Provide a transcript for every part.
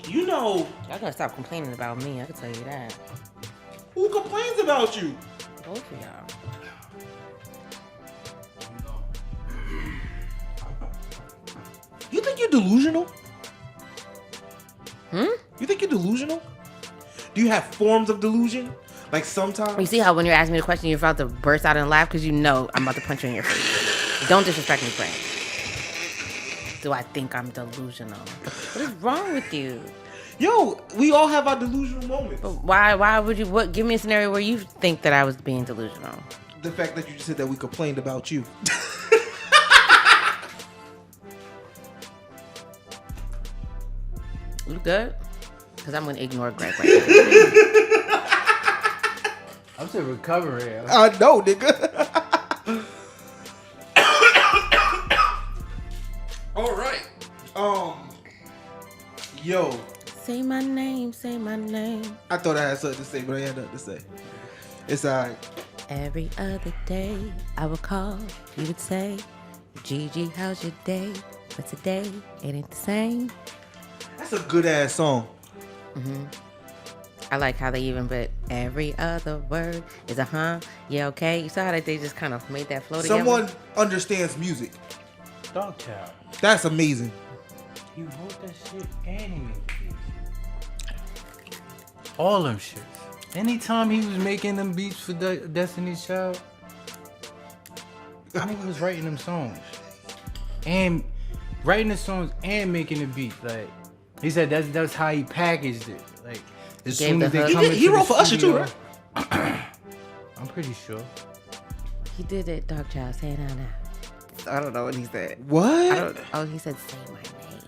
You know Y'all gotta stop complaining about me. I can tell you that. who complains about you? Both of y'all. You think you're delusional? Hmm? You think you're delusional? Do you have forms of delusion? Like sometimes? You see how when you're asking me the question, you're about to burst out and laugh because you know I'm about to punch you in your face. Don't disrespect me, friend. Do I think I'm delusional? What is wrong with you? Yo, we all have our delusional moments. But why would you, give me a scenario where you think that I was being delusional? The fact that you just said that we complained about you. You good? Because I'm going to ignore Greg right now. I'm still recovering. I know, nigga. All right. Yo. Say my name, say my name. I thought I had something to say, but I had nothing to say. It's alright. Every other day, I would call, you would say, Gigi, how's your day? But today, it ain't the same. That's a good ass song. Mm-hmm. I like how they even put every other word is a yeah, okay. You saw how they just kind of made that flow together? Someone understands music. Dog Child. That's amazing. He wrote that shit and he made the beats. All them shit. Anytime he was making them beats for Destiny's Child, I think he was writing them songs. And writing the songs and making the beats. Like, he said that's how he packaged it. Like, as soon as they come into he wrote the for Usher too, studio, right? I'm pretty sure. He did it, Dog Child. Say it out now. I don't know what he said. What? He said say my name.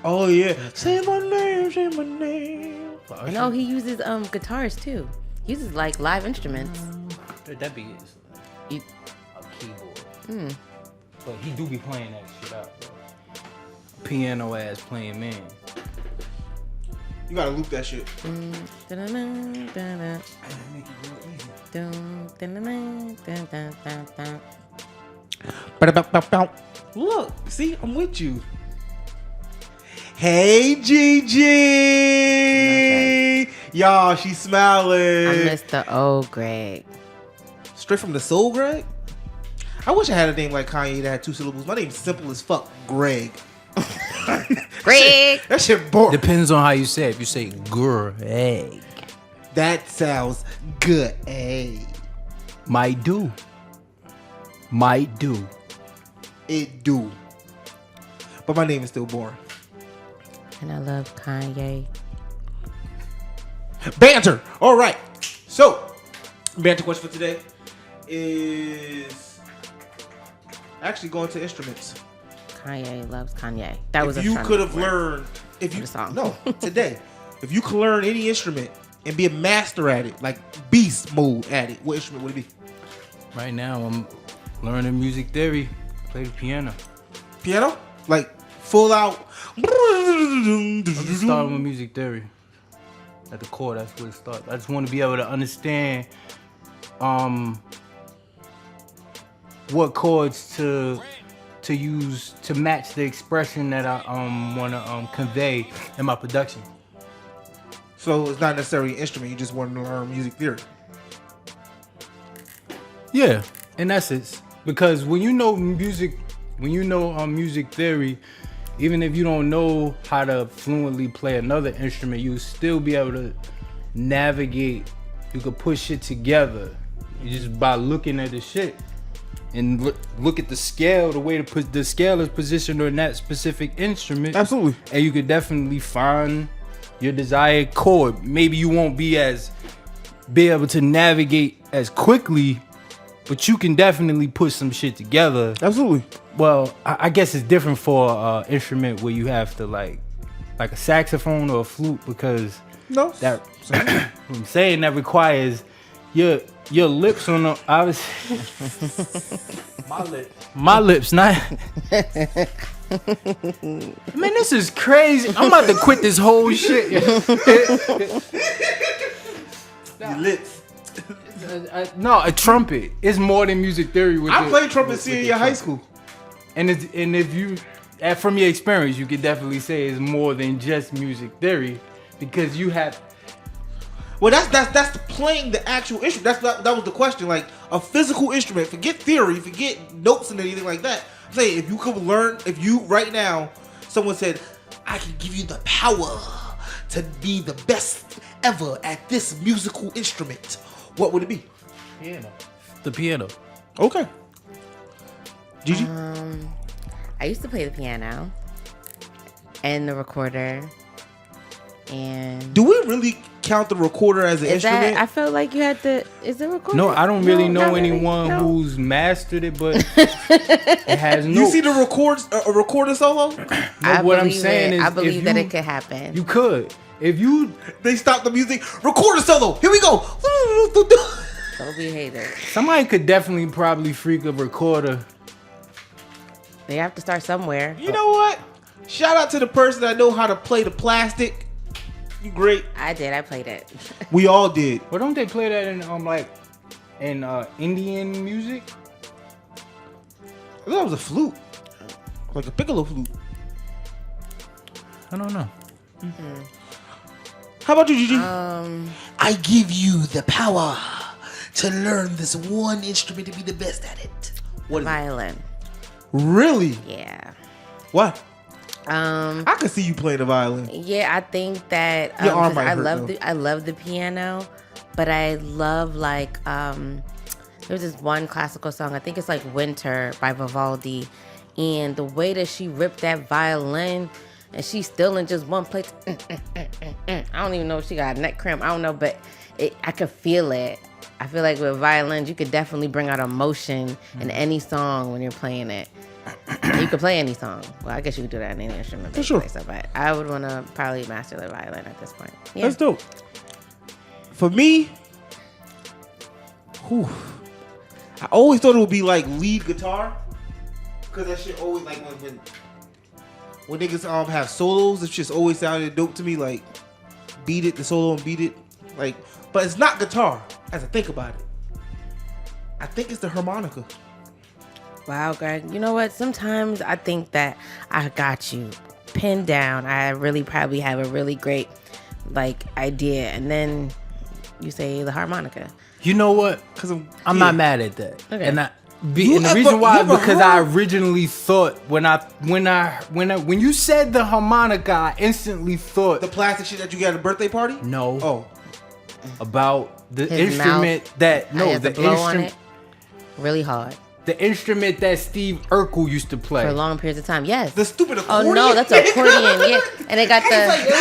Oh yeah. Say my name, say my name. I know he uses guitars too. He uses like live instruments. That be his a keyboard. But he do be playing that shit out, bro. Piano ass playing man. You gotta loop that shit. Look, see, I'm with you. Hey, Gigi. Okay. Y'all, she's smiling. I missed the old Greg. Straight from the soul, Greg? I wish I had a name like Kanye that had 2 syllables. My name's simple as fuck, Greg. Greg. That shit boring. Depends on how you say it. If you say Greg, that sounds good. Hey. Might do. It do. But my name is still boring. And I love Kanye. Banter. All right. So, banter question for today is actually going to instruments. Kanye loves Kanye. That was if you could have learned if you song. No, today. If you could learn any instrument and be a master at it, like beast mode at it, what instrument would it be? Right now I'm learning music theory. Play the piano. Piano? Like full out. I'm just starting with music theory. At the core, that's where it starts. I just want to be able to understand what chords to use to match the expression that I want to convey in my production. So it's not necessarily an instrument, you just want to learn music theory. Yeah, in essence, because when you know music theory, even if you don't know how to fluently play another instrument, you'll still be able to navigate. You could put shit together just by looking at the shit and look at the scale, the way the scale is positioned on that specific instrument. Absolutely. And you could definitely find your desired chord. Maybe you won't be able to navigate as quickly, but you can definitely put some shit together. Absolutely. Well, I guess it's different for an instrument where you have to like a saxophone or a flute, because what I'm saying, that requires your lips on the obviously my lips not. Man, this is crazy. I'm about to quit this whole shit. Your lips. No, a trumpet is more than music theory. I played trumpet senior year high school. And if you from your experience, you could definitely say it's more than just music theory, because you have. Well, that's playing the actual instrument. That was the question. Like a physical instrument. Forget theory. Forget notes and anything like that. I'm saying if you could learn, if you right now, someone said, I can give you the power to be the best ever at this musical instrument, what would it be? Piano. The piano. Okay. Gigi? I used to play the piano and the recorder. And do we really count the recorder as an instrument? I felt like you had to. Is it recorded? No, I don't really know anyone No. who's mastered it, but it has no. You see the recorder solo? What I'm saying is, I believe that it could happen. You could. If you They stop the music. Recorder solo. Here we go. Don't be a hater. somebody could definitely probably freak a recorder. They have to start somewhere. You know what? Shout out to the person that know how to play the plastic. You great. I did. I played it. We all did. Well, don't they play that in Indian music? I thought it was a flute, like a piccolo flute. I don't know. How about you, Gigi? I give you the power to learn this one instrument to be the best at it. What is it? Violin. Really? Yeah. What? Um. I could see you playing the violin. Yeah, I think that Your arm 'cause might I hurt, love though. I love the piano, but I love like there's this one classical song. I think it's like Winter by Vivaldi, and the way that she ripped that violin, and she's still in just one place. I don't even know if she got a neck cramp. I don't know, but I could feel it. I feel like with violins, you could definitely bring out emotion in any song when you're playing it. You could play any song. Well, I guess you could do that in any instrument. For sure. But I would want to probably master the violin at this point. Yeah. That's dope. For me, I always thought it would be like lead guitar, cause that shit always like when niggas have solos, it just always sounded dope to me. Like beat it, the solo and beat it, like. But it's not guitar. As I think about it, I think it's the harmonica. Wow, Greg. You know what? Sometimes I think that I got you pinned down. I really probably have a really great like idea, and then you say the harmonica. You know what? Cause I'm not mad at that. Okay. And the reason why is because I originally thought when you said the harmonica, I instantly thought the plastic shit that you got at a birthday party. no. Oh, About the His instrument mouth, that I had to the blow on instrument it really hard the instrument that Steve Urkel used to play. for long periods of time. Yes. the stupid accordion. Oh no, that's an accordion. Yeah, and it got the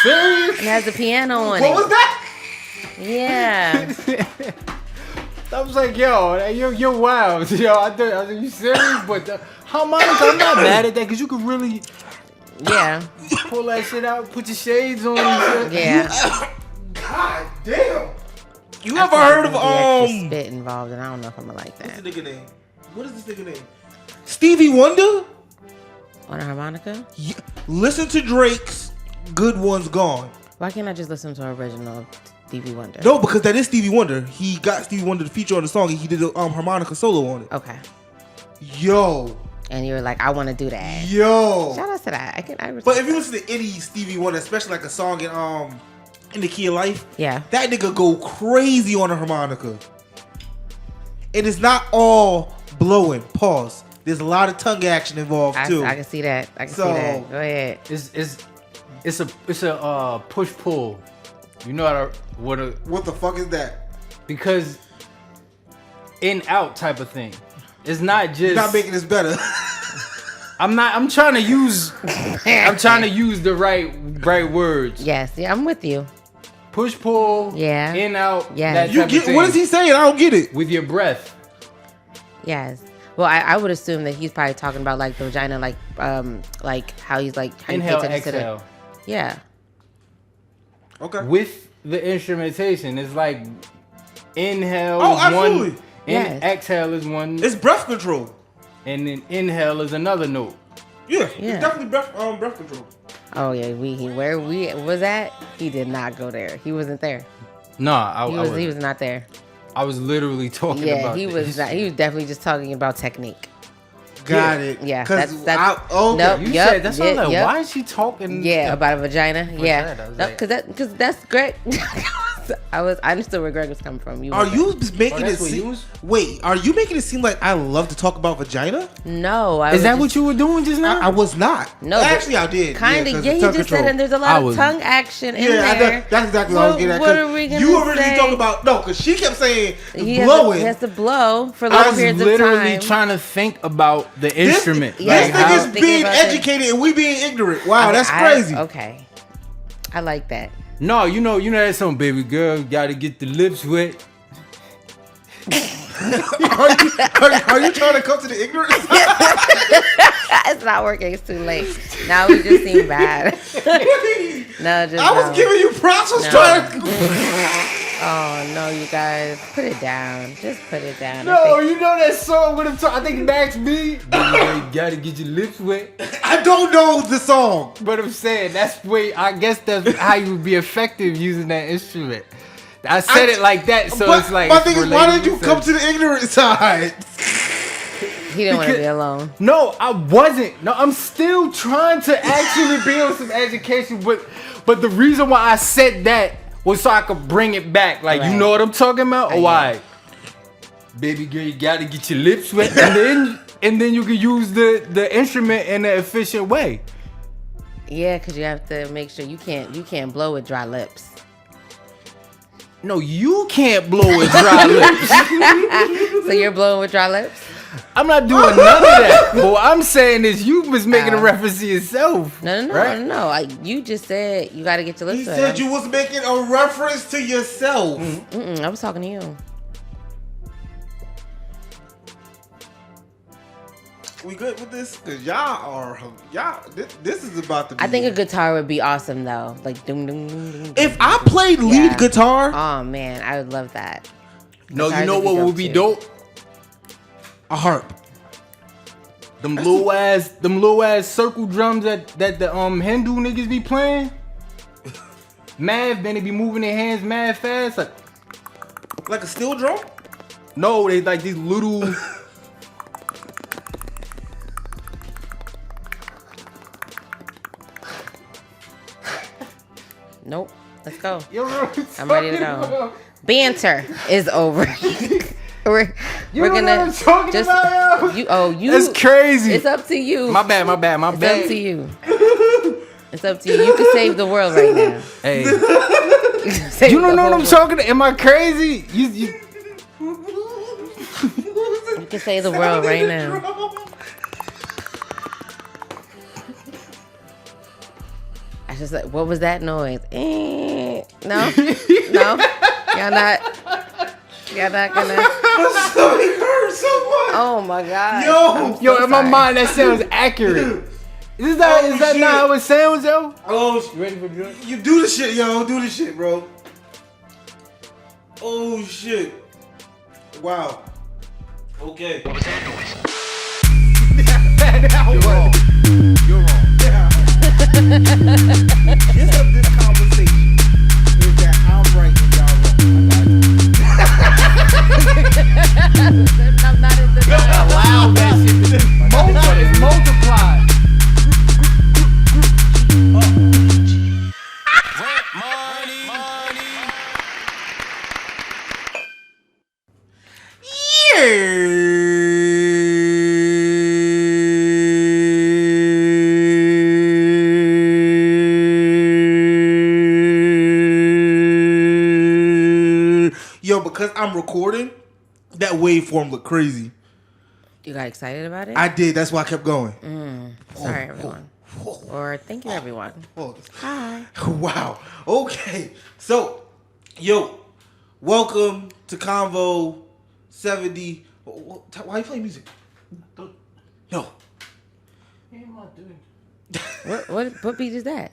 Serious? it has the piano on What it. was that? Yeah. I was like, yo, you're wild. Yo, I thought, are you serious? But the harmonica, I'm not mad at that because you could really Yeah. pull that shit out, put your shades on. And shit. Yeah. God damn. You I ever think heard there's gonna be extra of spit involved, and I don't know if I'm gonna like What's that. the nigga name? What is this nigga name? Stevie Wonder? On a harmonica? Yeah. Listen to Drake's Good One's Gone. Why can't I just listen to original Stevie Wonder? No, because that is Stevie Wonder. He got Stevie Wonder to feature on the song and he did a harmonica solo on it. Okay. Yo. And you were like, I want to do that. Yo. Shout out to that. I But if you listen to any Stevie Wonder, especially like a song in the Key of Life, Yeah. that nigga go crazy on a harmonica. And it's not all blowing. Pause. There's a lot of tongue action involved too. I can see that. I can So- see that. Go ahead. It's a push pull. You know how to What the fuck is that? because in out type of thing. It's not just. You're not making this better. I'm trying to use the right words. Yes. Yeah, I'm with you. Push pull. Yeah. In out. Yeah. That You type of get thing. what is he saying? I don't get it. With your breath. Yes. Well, I would assume that he's probably talking about like the vagina, like how he's like how Inhale, you pay attention to exhale. the, yeah. Okay. With the instrumentation, it's like inhale Oh, is absolutely. one, Yes. and exhale is one, It's breath control. and then inhale is another note. Yeah, Yeah. it's definitely breath control. Oh yeah. Where we was at? He did not go there. He wasn't there. Nah, He was not there. I was literally talking Yeah. about He the was not. He was definitely just talking about technique. Got it. Yeah, Because that's okay. nope. You Yep, said that's yeah, like, yep. why is she talking? Yeah, about a vagina. Yeah, vagina, I was no, like- because that's great. I understood where Greg was coming from. Are you making it that's what you seem? was- Wait, are you making it seem like I love to talk about vagina? No, I Is was that just, what you were doing just now? I was not. No, but actually, I did. Kind of. 'cause Yeah, of he tongue just control. said, and there's a I lot of was- tongue action in Yeah, there. that's exactly what I was getting at. What 'cause are we gonna you originally say? talking about because she kept saying He blowing. has to blow for I long was periods of literally time. trying to think about the instrument. Yeah, This I nigga's was thinking being about that. educated and we being ignorant. Wow, that's crazy. Okay, I like that. No, you know that song, baby girl, gotta get the lips wet. Are you trying to come to the ignorance? It's not working. It's too late. Now we just seem bad. No, just I was no. giving you props. I was No. trying to. Oh no, you guys, put it down. Just put it down. No, you know that song with him talking. I think Max B. Baby girl, you gotta get your lips wet. I don't know the song. But I'm saying that's way. I guess that's how you would be effective using that instrument. I said it like that, so But it's like. my it's thing is, why related did you come to the ignorant side? He didn't want to be alone. No, I wasn't. No, I'm still trying to actually build some education, but the reason why I said that was so I could bring it back. Like, you Right. know what I'm talking about? I Or why? Baby girl, you gotta get your lips wet, and then you can use the instrument in an efficient way. Yeah, because you have to make sure you can't blow with dry lips. No, you can't blow with dry lips. So you're blowing with dry lips? I'm not doing none of that. But what I'm saying is you was making a reference to yourself. No, right? no. You just said you got to get your lips He wet. said you was making a reference to yourself. I was talking to you. We good with this? Cause y'all. This is about to be. I think a guitar would be awesome though. Like doom doom doom doom. If I played lead Yeah. guitar, Oh man, I would love that. No, you Guitars know what would be too. dope? a harp. Them little ass circle drums that the Hindu niggas be playing. Mad, then they be moving their hands mad fast. Like a steel drum? No, they like these little. Nope. Let's go. Yo, I'm ready to go. Banter is over. we're You know gonna what I'm talking just about, yo? you. That's crazy. It's up to you. My bad. It's up to you. It's up to you. You can save the world right now. Hey, Save you don't the know what whole I'm talking about? Am I crazy? You world. You can save the world right now. I just like, what was that noise? No, no, y'all not gonna. My stomach hurts so much. Oh my god. Yo, I'm Yo, so in my sorry. mind, that sounds accurate. Is that Oh, not shit. how it sounds, yo? Oh, You ready for drink? you do the shit, yo. Do the shit, bro. Oh shit. Wow. Okay. You're wrong. You're wrong. Gist of this conversation is that I'm right and y'all wrong. I'm not in denial. Allow that shit to it's multiplied. Yo, because I'm recording, that waveform looked crazy. You got excited about it? I did. That's why I kept going. Sorry, everyone. Or thank you, everyone. Oh, Hi. wow. Okay. So, yo, welcome to Convo 70. Why are you playing music? Yo. What beat is that?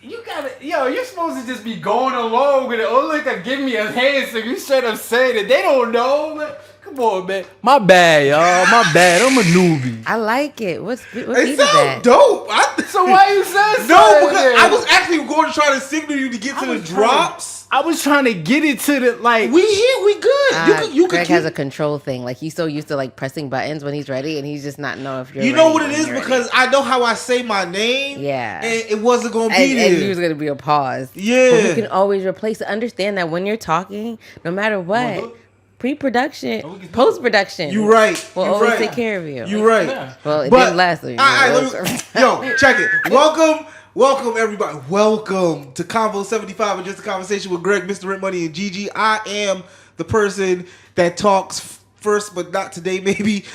You gotta, you're supposed to just be going along with it. Oh, look, give me a hand, so you straight up saying it. They don't know, man. Come on, man. My bad, y'all. My bad. I'm a newbie. I like it. What beat It is that? sounds dope. So why you saying No, something because then? I was actually going to try to signal you to get to the drops. I was trying to get it to the like. We here, we good. You Greg can has a control thing. Like he's so used to like pressing buttons when he's ready, and he's just not know if you're. You know ready what it when is you're because ready. I know how I say my name. Yeah. And it wasn't gonna be And there. he was gonna be a pause. Yeah. But we can always replace it. Understand that when you're talking, no matter what, look? pre-production, we can post-production, You right. will You always right. take care of you. You right. Yeah. Well, it But didn't last. So yo, check it. Welcome everybody. Welcome to Convo 75, and just a conversation with Greg, Mr. Rent Money, and Gigi. I am the person that talks first, but not today. Maybe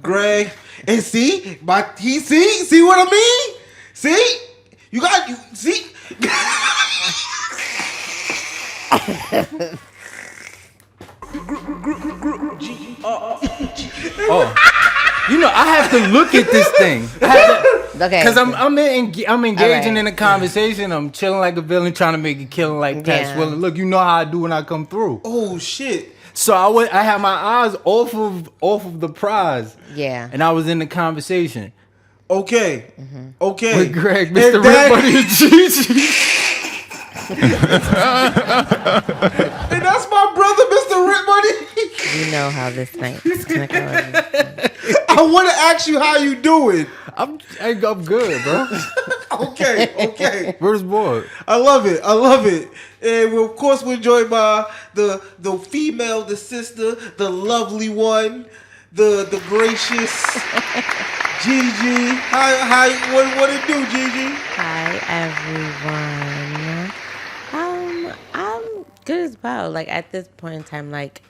Greg. And see what I mean? See, you see. Oh, you know, I have to look at this thing. Okay. Because I'm engaging right. in a conversation. I'm chilling like a villain, trying to make it killing like Pat Yeah. Swilling. Look, you know how I do when I come through. Oh shit. So I had my eyes off of the prize. Yeah. And I was in the conversation Okay. Mm-hmm. Okay. with Greg, And Mr. that- Rent Money, and Gigi. And that's my brother, Mr. Rent Money. You know how this night is gonna go. I want to ask you how you doing. I'm good, bro. Okay. First board. I love it. And of course, we're joined by the female, the sister, the lovely one, the gracious Gigi. Hi, what it do, Gigi? Hi everyone. I'm good as well. Like at this point in time, like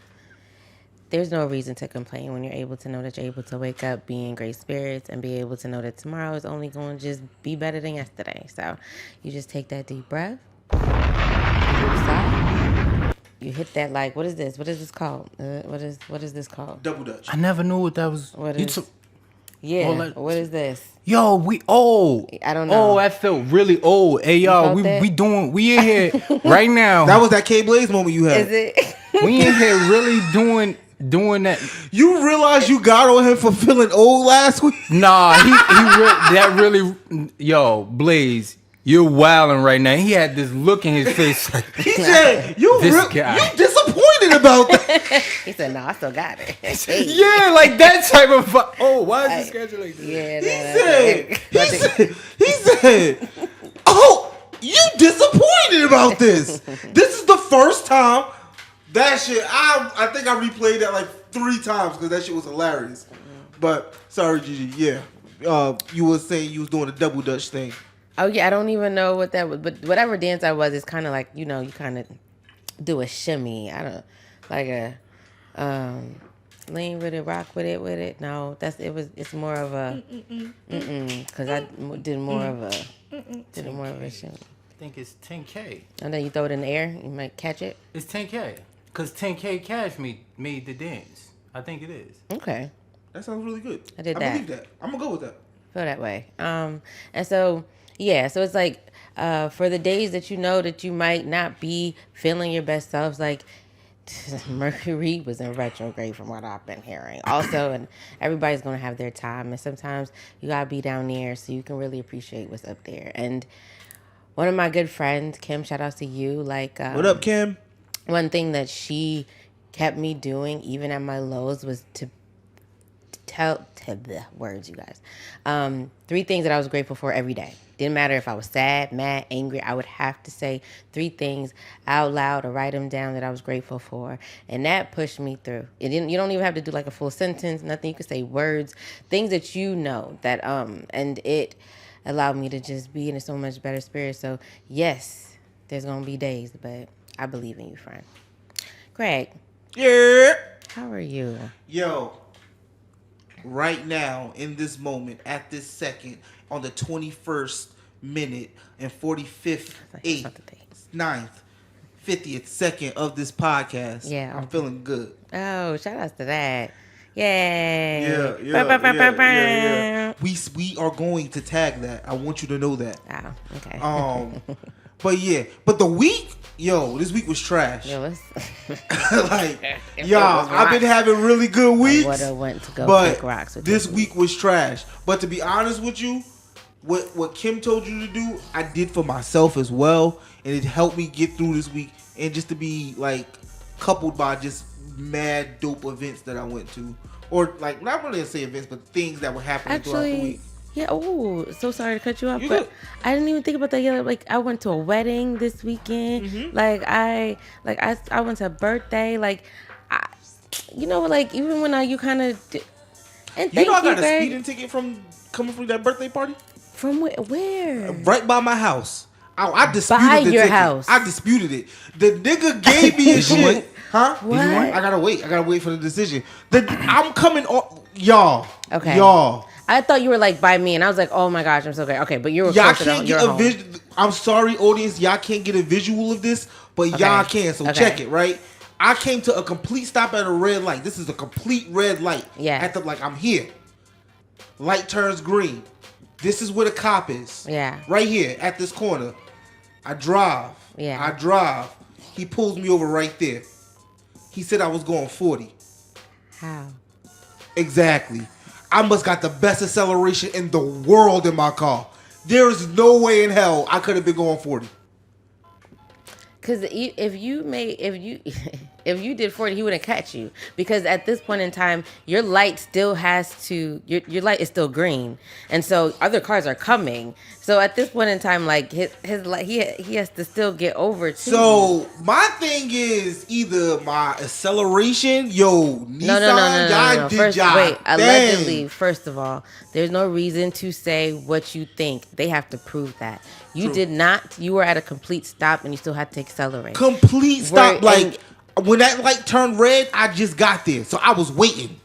there's no reason to complain when you're able to know that you're able to wake up, be in great spirits, and be able to know that tomorrow is only going to just be better than yesterday. So you just take that deep breath. You sigh. You hit that like, what is this? What is this called? What is this called? Double Dutch. I never knew what that was. What You is? took- Yeah. Well, that- What is this? Yo, we old. I don't know. Oh, that felt really old. Hey, y'all, felt that? we in here right now. That was that K Blaze moment you had. Is it? We in here really doing that. You realize you got on him for feeling old last week? Nah, that really, yo, Blaze, you're wilding right now. He had this look in his face like, He said, you guy. disappointed about that. He said, "No, I still got it." Hey. yeah, like that type of. Oh, why is the schedule like this? Yeah. He said, oh, you disappointed about this. This is the first time that shit, I think I replayed that like 3 times because that shit was hilarious. But, sorry, Gigi, yeah. You were saying you was doing a double Dutch thing. Oh yeah, I don't even know what that was, but whatever dance I was, it's kind of like you kind of do a shimmy. I don't like a lean with it, rock with it. No, it's more of a because I did more of a shimmy. I think it's 10K. And then you throw it in the air, you might catch it. It's 10K. Because 10K Cash made the dance. I think it is. Okay, That sounds really good. I did I that. believe that. I'm going to go with that. feel that way. And so. Yeah, so it's like for the days that you know that you might not be feeling your best selves, like Mercury was in retrograde from what I've been hearing. Also, and everybody's going to have their time, and sometimes you got to be down there so you can really appreciate what's up there. And one of my good friends, Kim, shout out to you. Like, What up, Kim? one thing that she kept me doing, even at my lows, was to tell the words, you guys. 3 things that I was grateful for every day. Didn't matter if I was sad, mad, angry. I would have to say 3 things out loud or write them down that I was grateful for. And that pushed me through. You don't even have to do like a full sentence, nothing. You could say words, things that you know that, and it allowed me to just be in a so much better spirit. So yes, there's going to be days, but I believe in you, friend. Greg. Yeah. How are you? Yo, right now, in this moment, at this second, on the 21st minute and 45th, 8th, 9th, 50th second of this podcast, Yeah. I'm feeling good. Oh, shout outs to that. Yay. Yeah. We are going to tag that. I want you to know that. Oh, okay. But the week, this week was trash. Yo, Like, y'all, I've been having really good weeks. I would have went to go But pick rocks with this you. week was trash. But to be honest with you, what Kim told you to do, I did for myself as well, and it helped me get through this week, and just to be like coupled by just mad dope events that I went to, or like not really to say events, but things that were happening throughout the week. Yeah. Oh, so sorry to cut you off, You but good. I didn't even think about that yet. Like, I went to a wedding this weekend. Mm-hmm. I went to a birthday. Like, like even when you kind of. And You know I got a Greg. speeding ticket from coming from that birthday party From where? right by my house. I disputed By the your ticket. house. I disputed it. The nigga gave me a shit. Huh? What? I gotta wait. I gotta wait for the decision. I'm coming on, y'all. Okay. Y'all. I thought you were like by me, and I was like, "Oh my gosh, I'm so good." Okay, but you were Y'all closer can't to get your a home. visual. I'm sorry, audience. Y'all can't get a visual of this, but y'all can. So check it, right? I came to a complete stop at a red light. This is a complete red light. Yeah. At the I'm here. Light turns green. This is where the cop is. Yeah. Right here at this corner. I drive. Yeah. I drive. He pulls me over right there. He said I was going 40. How? Exactly. I must got the best acceleration in the world in my car. There is no way in hell I could have been going 40. Because if you did 40, he wouldn't catch you. Because at this point in time, your light still has to your light is still green, and so other cars are coming. So at this point in time, like his light, he has to still get over too. So my thing is either my acceleration, Nissan, y'all did First, y'all wait, thing. allegedly. First of all, there's no reason to say what you think. They have to prove that. You True. did not. You were at a complete stop, and you still had to accelerate. Complete stop. Where- When that light turned red, I just got there, so I was waiting.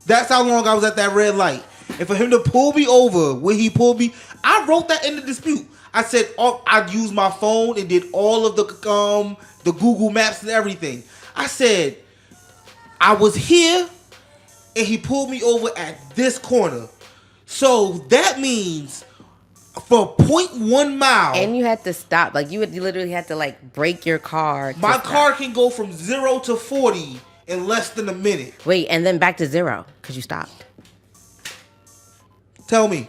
That's how long I was at that red light. And for him to pull me over when he pulled me, I wrote that in the dispute. I said I used my phone and did all of the Google Maps and everything. I said I was here and he pulled me over at this corner. So that means for 0.1 mile. And you had to stop. Like, you literally had to, like, break your car. My car can go from 0 to 40 in less than a minute. Wait, and then back to 0 because you stopped. Tell me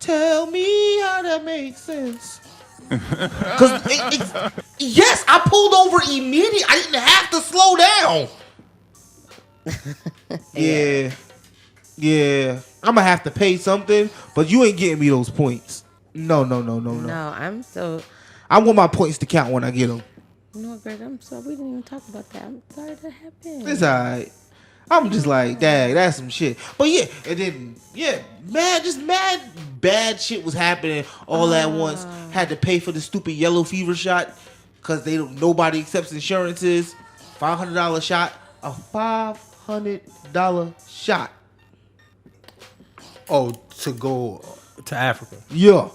how that makes sense. Because, yes, I pulled over immediately. I didn't have to slow down. Yeah. I'm going to have to pay something, but you ain't getting me those points. No. No, I want my points to count when I get them. No, Greg, I'm sorry. We didn't even talk about that. I'm sorry that happened. It's alright. I'm just like, dang, that's some shit. But yeah, and then, mad bad shit was happening all at once. Had to pay for the stupid yellow fever shot because nobody accepts insurances. $500 shot. A $500 shot. Oh, to go to Africa. Yeah.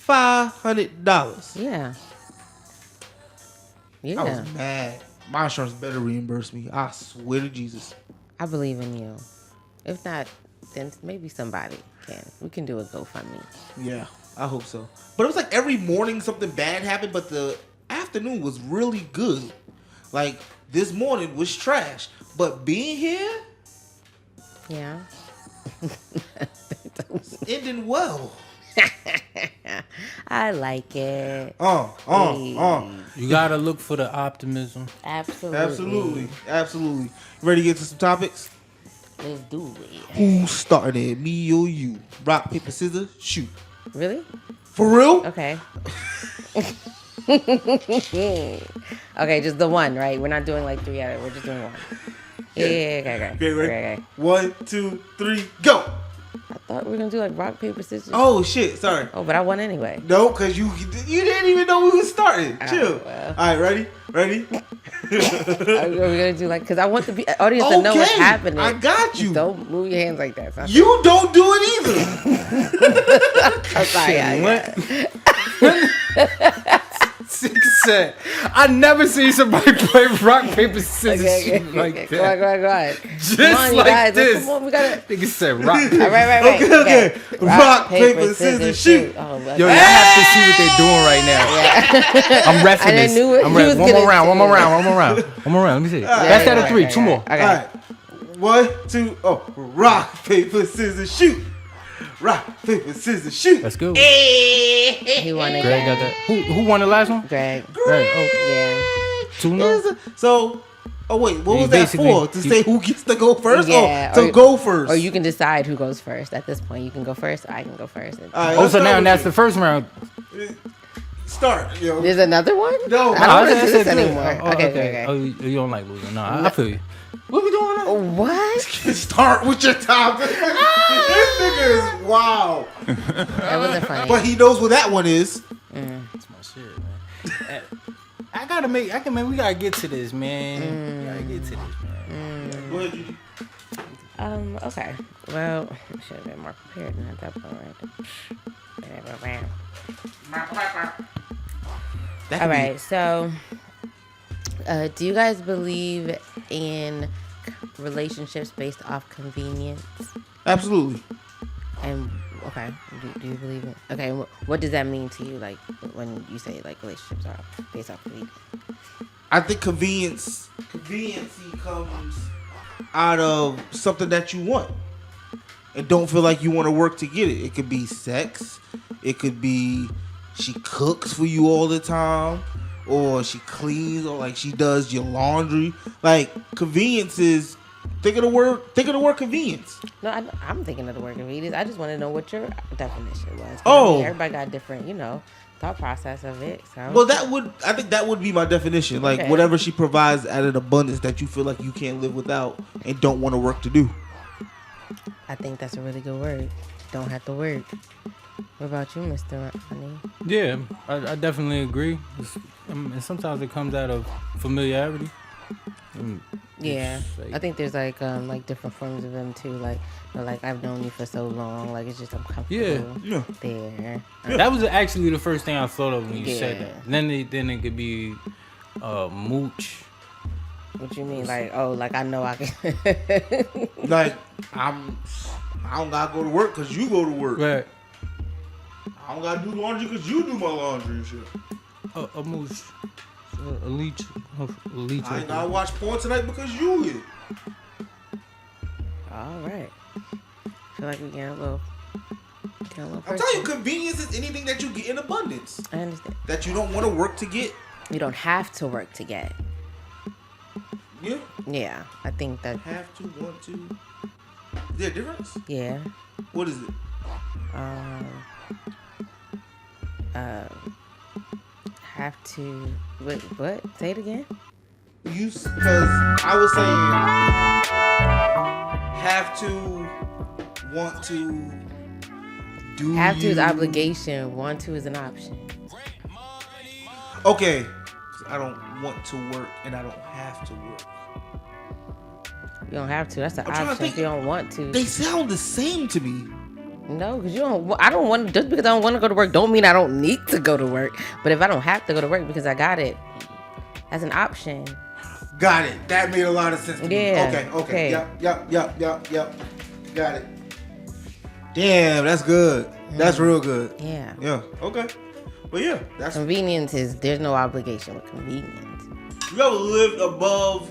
$500. Yeah. I was mad. My insurance better reimburse me. I swear to Jesus. I believe in you. If not, then maybe somebody can. We can do a GoFundMe. Yeah, I hope so. But it was like every morning something bad happened, but the afternoon was really good. Like, this morning was trash. But being here, Yeah. it's ending well. I like it. You gotta look for the optimism. Absolutely. Absolutely. Ready to get to some topics? Let's do it. Who started, me or you? Rock, paper, scissors, shoot. Really? For real? Okay. Okay, just the one, right? We're not doing like 3 out of it. We're just doing one. Yeah, okay. Okay, ready? Okay. 1, 2, 3, go. I thought we were going to do like rock, paper, scissors. Oh, shit. Sorry. Oh, but I won anyway. No, because you didn't even know we was starting. Chill. Well. All right, ready? Are we going to do like, because I want the audience to know what's happening. I got you. Don't move your hands like that. So You don't do it either. I'm sorry. Said, I never seen somebody play rock, paper, scissors shoot like that. Go on. Just Come on, you like guys. this. Come on, we got to. Nigga said rock. Right. Okay. Rock, paper, scissors, shoot. Oh, Yo, y'all have to see what they're doing right now. I'm refing this. knew it. I'm He was one more gonna round. Let me see. That's out of 3. 2 more. Okay. All right. 1, 2, rock, paper, scissors, shoot. Rock, paper, scissors, shoot. Let's go. He won again. Greg got that. Who won the last one? Greg. Greg. Yeah. 2-0. So, wait, what He was that basically- for? To say who gets to go first? Yeah, To go first. Or you can decide who goes first. At this point, you can go first, or I can go first. All right, Oh, let's so start now with that's you. the first round. Start, yo. There's another one? No, I don't want to I do said this three. anymore. Oh, Okay. Oh, you don't like losing. No, I feel you. What we doing now? What? Start with your topic. This nigga is wow. That wasn't funny. But he knows what that one is. That's my shit, man. We gotta get to this, man. We gotta get to this, man. Go ahead, Gigi. Okay. Well, I should have been more prepared than at that point, right? All right. So, do you guys believe in relationships based off convenience? Absolutely. And okay, do you believe it? Okay, what does that mean to you? Like when you say like relationships are based off convenience? I think convenience comes out of something that you want and don't feel like you want to work to get it. It could be sex. It could be she cooks for you all the time, or she cleans, or like she does your laundry. Like convenience is. Think of the word convenience. No, I'm thinking of the word convenience. I just want to know what your definition was. 'Cause Oh. I mean, everybody got different, thought process of it. So Well, I think that would be my definition. Like Okay. whatever she provides at an abundance that you feel like you can't live without and don't want to work to do. I think that's a really good word. Don't have to work. What about you, Mr. Honey? Yeah, I definitely agree. And sometimes it comes out of familiarity. Yeah, Like- I think there's like different forms of them too. Like, like I've known you for so long. Like it's just I'm comfortable Yeah. there. That was actually the first thing I thought of when you said Yeah. that. Then it could be mooch. What you mean? Like like I know I can. Like I don't gotta go to work because you go to work. Right. I don't gotta do laundry because you do my laundry and shit. A mooch. A leech. A leech. I ain't gotta watch porn tonight because you here. All right. Feel like we getting a little. I'm telling you, convenience is anything that you get in abundance I understand. that you don't want to work to get. You don't have to work to get. Yeah, Yeah, I think that. have to, want to. Is there a difference? Yeah. What is it? Have to. Wait, what? Say it again. Because I was saying have to, want to, do. Have to is you- obligation. Want to is an option. Okay, 'cause I don't want to work and I don't have to work. You don't have to. That's an I'm trying to option. If think. you don't want to. They sound the same to me. No, because you don't. I don't want. Just because I don't want to go to work, don't mean I don't need to go to work. But if I don't have to go to work because I got it as an option, Got it. That made a lot of sense to Yeah, me. Okay. okay. Yep. Got it. Damn, that's good. That's real good. yeah. Yeah. Okay. But yeah, that's. Convenience is there's no obligation with convenience. You ever lived above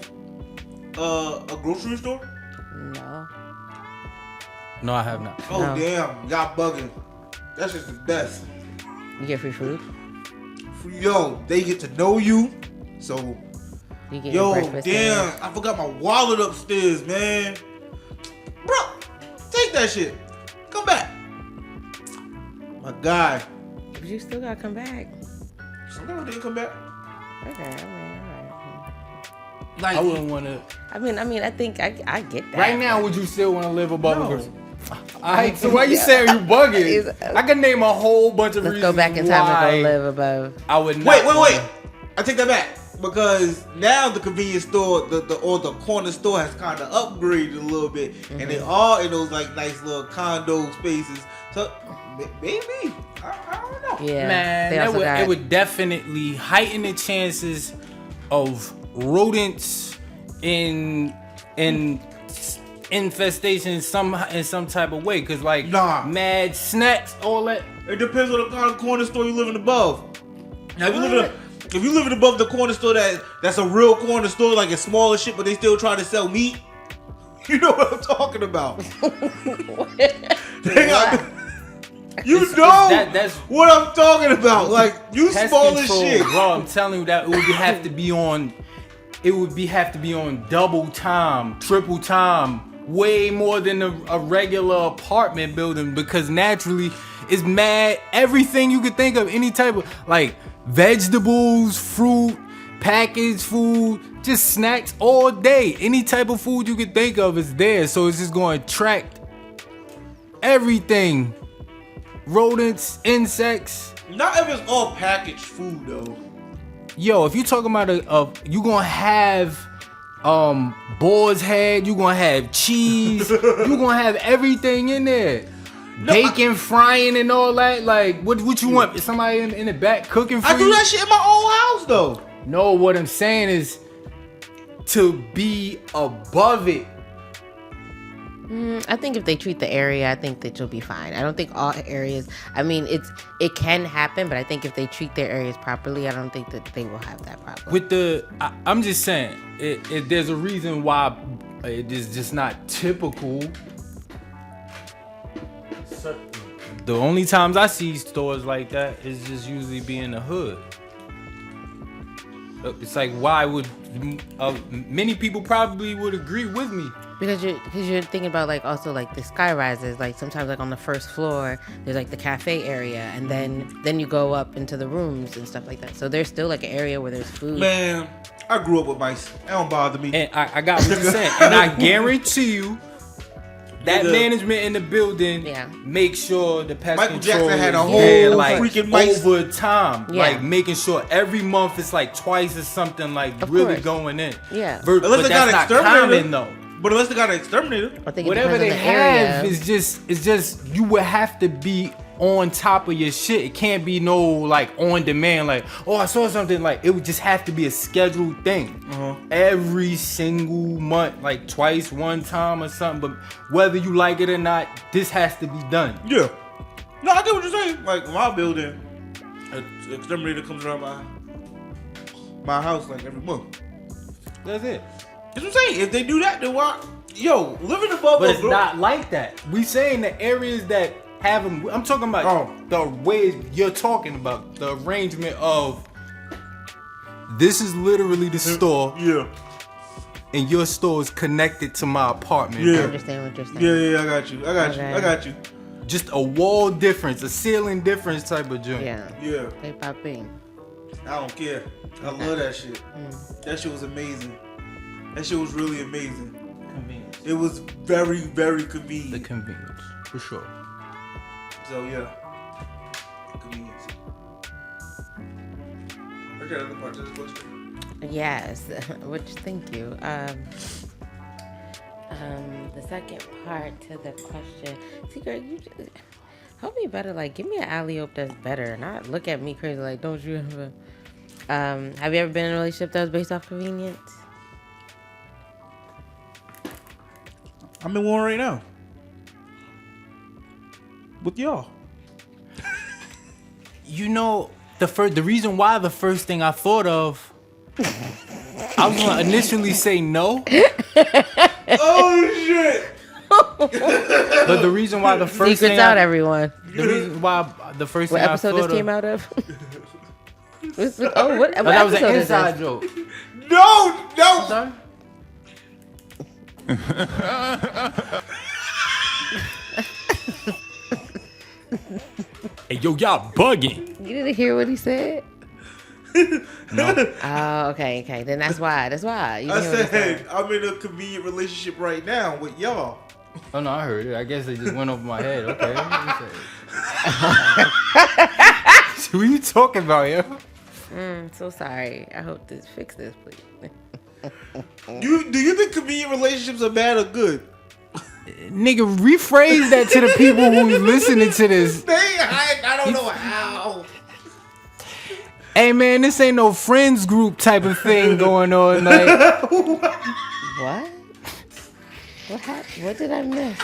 a grocery store? No. No, I have not. Oh No. damn, y'all bugging. That's just the best. You get free food. Yo, they get to know you. So, You get your yo, breakfast. damn, there. I forgot my wallet upstairs, man. Bro, take that shit. Come back. My guy. But you still gotta come back. Sometimes they didn't come back. Okay. I mean, all right. Like, I wouldn't want to. I mean, I think I get that. Right now, would you still want to live above No. a grocery? Alright, so why you saying you bugging? I can name a whole bunch of Let's reasons go back in time and go live above. I would not. wait. wanna- I take that back. Because now the convenience store, the corner store has kind of upgraded a little bit, and they are in those like nice little condo spaces. So maybe I don't know. Yeah. Man, They also got. it would definitely heighten the chances of rodents in infestation in some type of way. Cause like Nah. mad snacks, all that. It depends on the kind of corner store you living above. Now, if you living above the corner store that's a real corner store, like it's small as shit, but they still try to sell meat. You know what I'm talking about. They got You that's what I'm talking about. Like, you pest small as control, shit. bro. I'm telling you that it would have to be on. It would have to be on double time, triple time, way more than a regular apartment building, because naturally it's mad everything you could think of, any type of like vegetables, fruit, packaged food, just snacks all day. Any type of food you could think of is there, so it's just going to attract everything. Rodents, insects. Not if it's all packaged food though. Yo, if you talking about you gonna have boar's head, you gonna have cheese, you gonna have everything in there. No, Bacon frying and all that. Like, what you want? Somebody in the back cooking for you? I do that shit in my own house though. No, what I'm saying is to be above it. I think if they treat the area, I think that you'll be fine. I don't think all areas. I mean, it can happen, but I think if they treat their areas properly, I don't think that they will have that problem. With I'm just saying, there's a reason why it is just not typical. The only times I see stores like that is just usually be in the hood. It's like, why would many people probably would agree with me? Because you're thinking about like also like the sky rises, like sometimes like on the first floor there's like the cafe area, and then you go up into the rooms and stuff like that. So there's still like an area where there's food. Man, I grew up with mice. That don't bother me. And I got what you're saying, and I guarantee you that management in the building make sure the pest Michael control Jackson had a is whole there, like freaking mice. over time, Yeah. like making sure every month it's like twice or something, like Of really course. going in. Yeah. But Unless they got that's an not exterminator. common though. But unless they got an exterminator. I think it Whatever depends they on the area. have is just you would have to be on top of your shit. It can't be no like on demand, like, oh, I saw something. Like, it would just have to be a scheduled thing every single month, like twice, one time or something. But whether you like it or not, this has to be done. Yeah. No, I get what you're saying. Like, my building, an exterminator comes around my house like every month. That's it. That's what I'm saying. If they do that, then why? Yo, living above But a it's not like that. We saying the areas that have them. I'm talking about the ways you're talking about. The arrangement of this is literally the store, Yeah. and your store is connected to my apartment. Yeah. I understand what you're saying. Yeah, I got you. Okay. I got you. Just a wall difference, a ceiling difference type of joint. Yeah. Yeah. They pop in. I don't care. I love that shit. That shit was amazing. That shit was really amazing. Convenience. It was very, very The convenient. convenience, for sure. So yeah, convenience. Okay, another part to this question. Yes, which thank you. The second part to the question. See, girl, you just, help me better. Like, give me an alley-oop that's better, not look at me crazy. Like, don't you ever? Have you ever been in a relationship that was based off convenience? I'm in one right now. With y'all. You know, the reason why the first thing I thought of, I was gonna initially say no, Oh shit! but the reason why the first Secrets thing out, everyone. the reason why the first What thing episode I this thought came of, out of? what that was an episode is inside this? joke. No! Sorry? Hey, yo, y'all bugging. You didn't hear what he said? No. Oh, okay. Then that's why. You I didn't hear what he said I'm in a convenient relationship right now with y'all. Oh, no, I heard it. I guess it just went over my head. Okay. What are you talking about, yo? So sorry. I hope this fix this, please. Do you think convenient relationships are bad or good? Nigga, rephrase that to the people who's listening to this. I don't know how. Hey, man, this ain't no friends group type of thing going on. Like, What? What happened? What did I miss?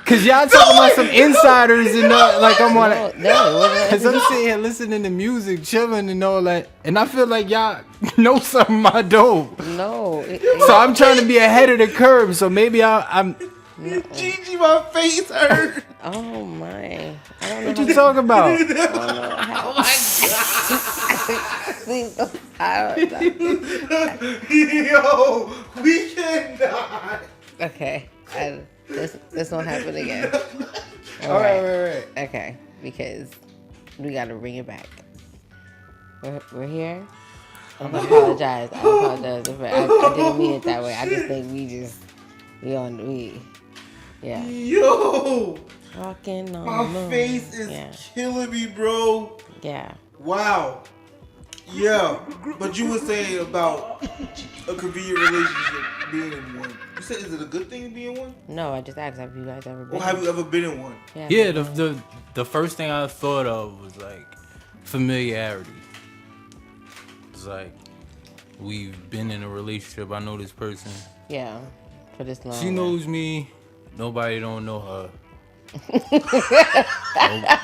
cause y'all talking about some insiders and like I'm on it. No. Cause I'm sitting here listening to music, chilling and all that, and I feel like y'all know something I don't. No. So I'm trying to be ahead of the curve. So maybe I'm Gigi, my face hurt. Oh my! I don't know. What you talking about? Oh my Please don't. I don't know. god. Yo, we cannot. Okay, this won't happen again. All right. Okay, because we gotta bring it back. We're here. I apologize. I didn't mean it that way. I just think yeah. Yo, Walking on the my moon. face is killing me, bro. Yeah. Wow. Yeah, but you were saying about a convenient relationship being in one. You said, is it a good thing to be in one? No, I just asked, have you guys ever been? Or have you ever been in one? Yeah, the first thing I thought of was like familiarity. It's like we've been in a relationship. I know this person. Yeah, for this long. She knows me. Nobody don't know her.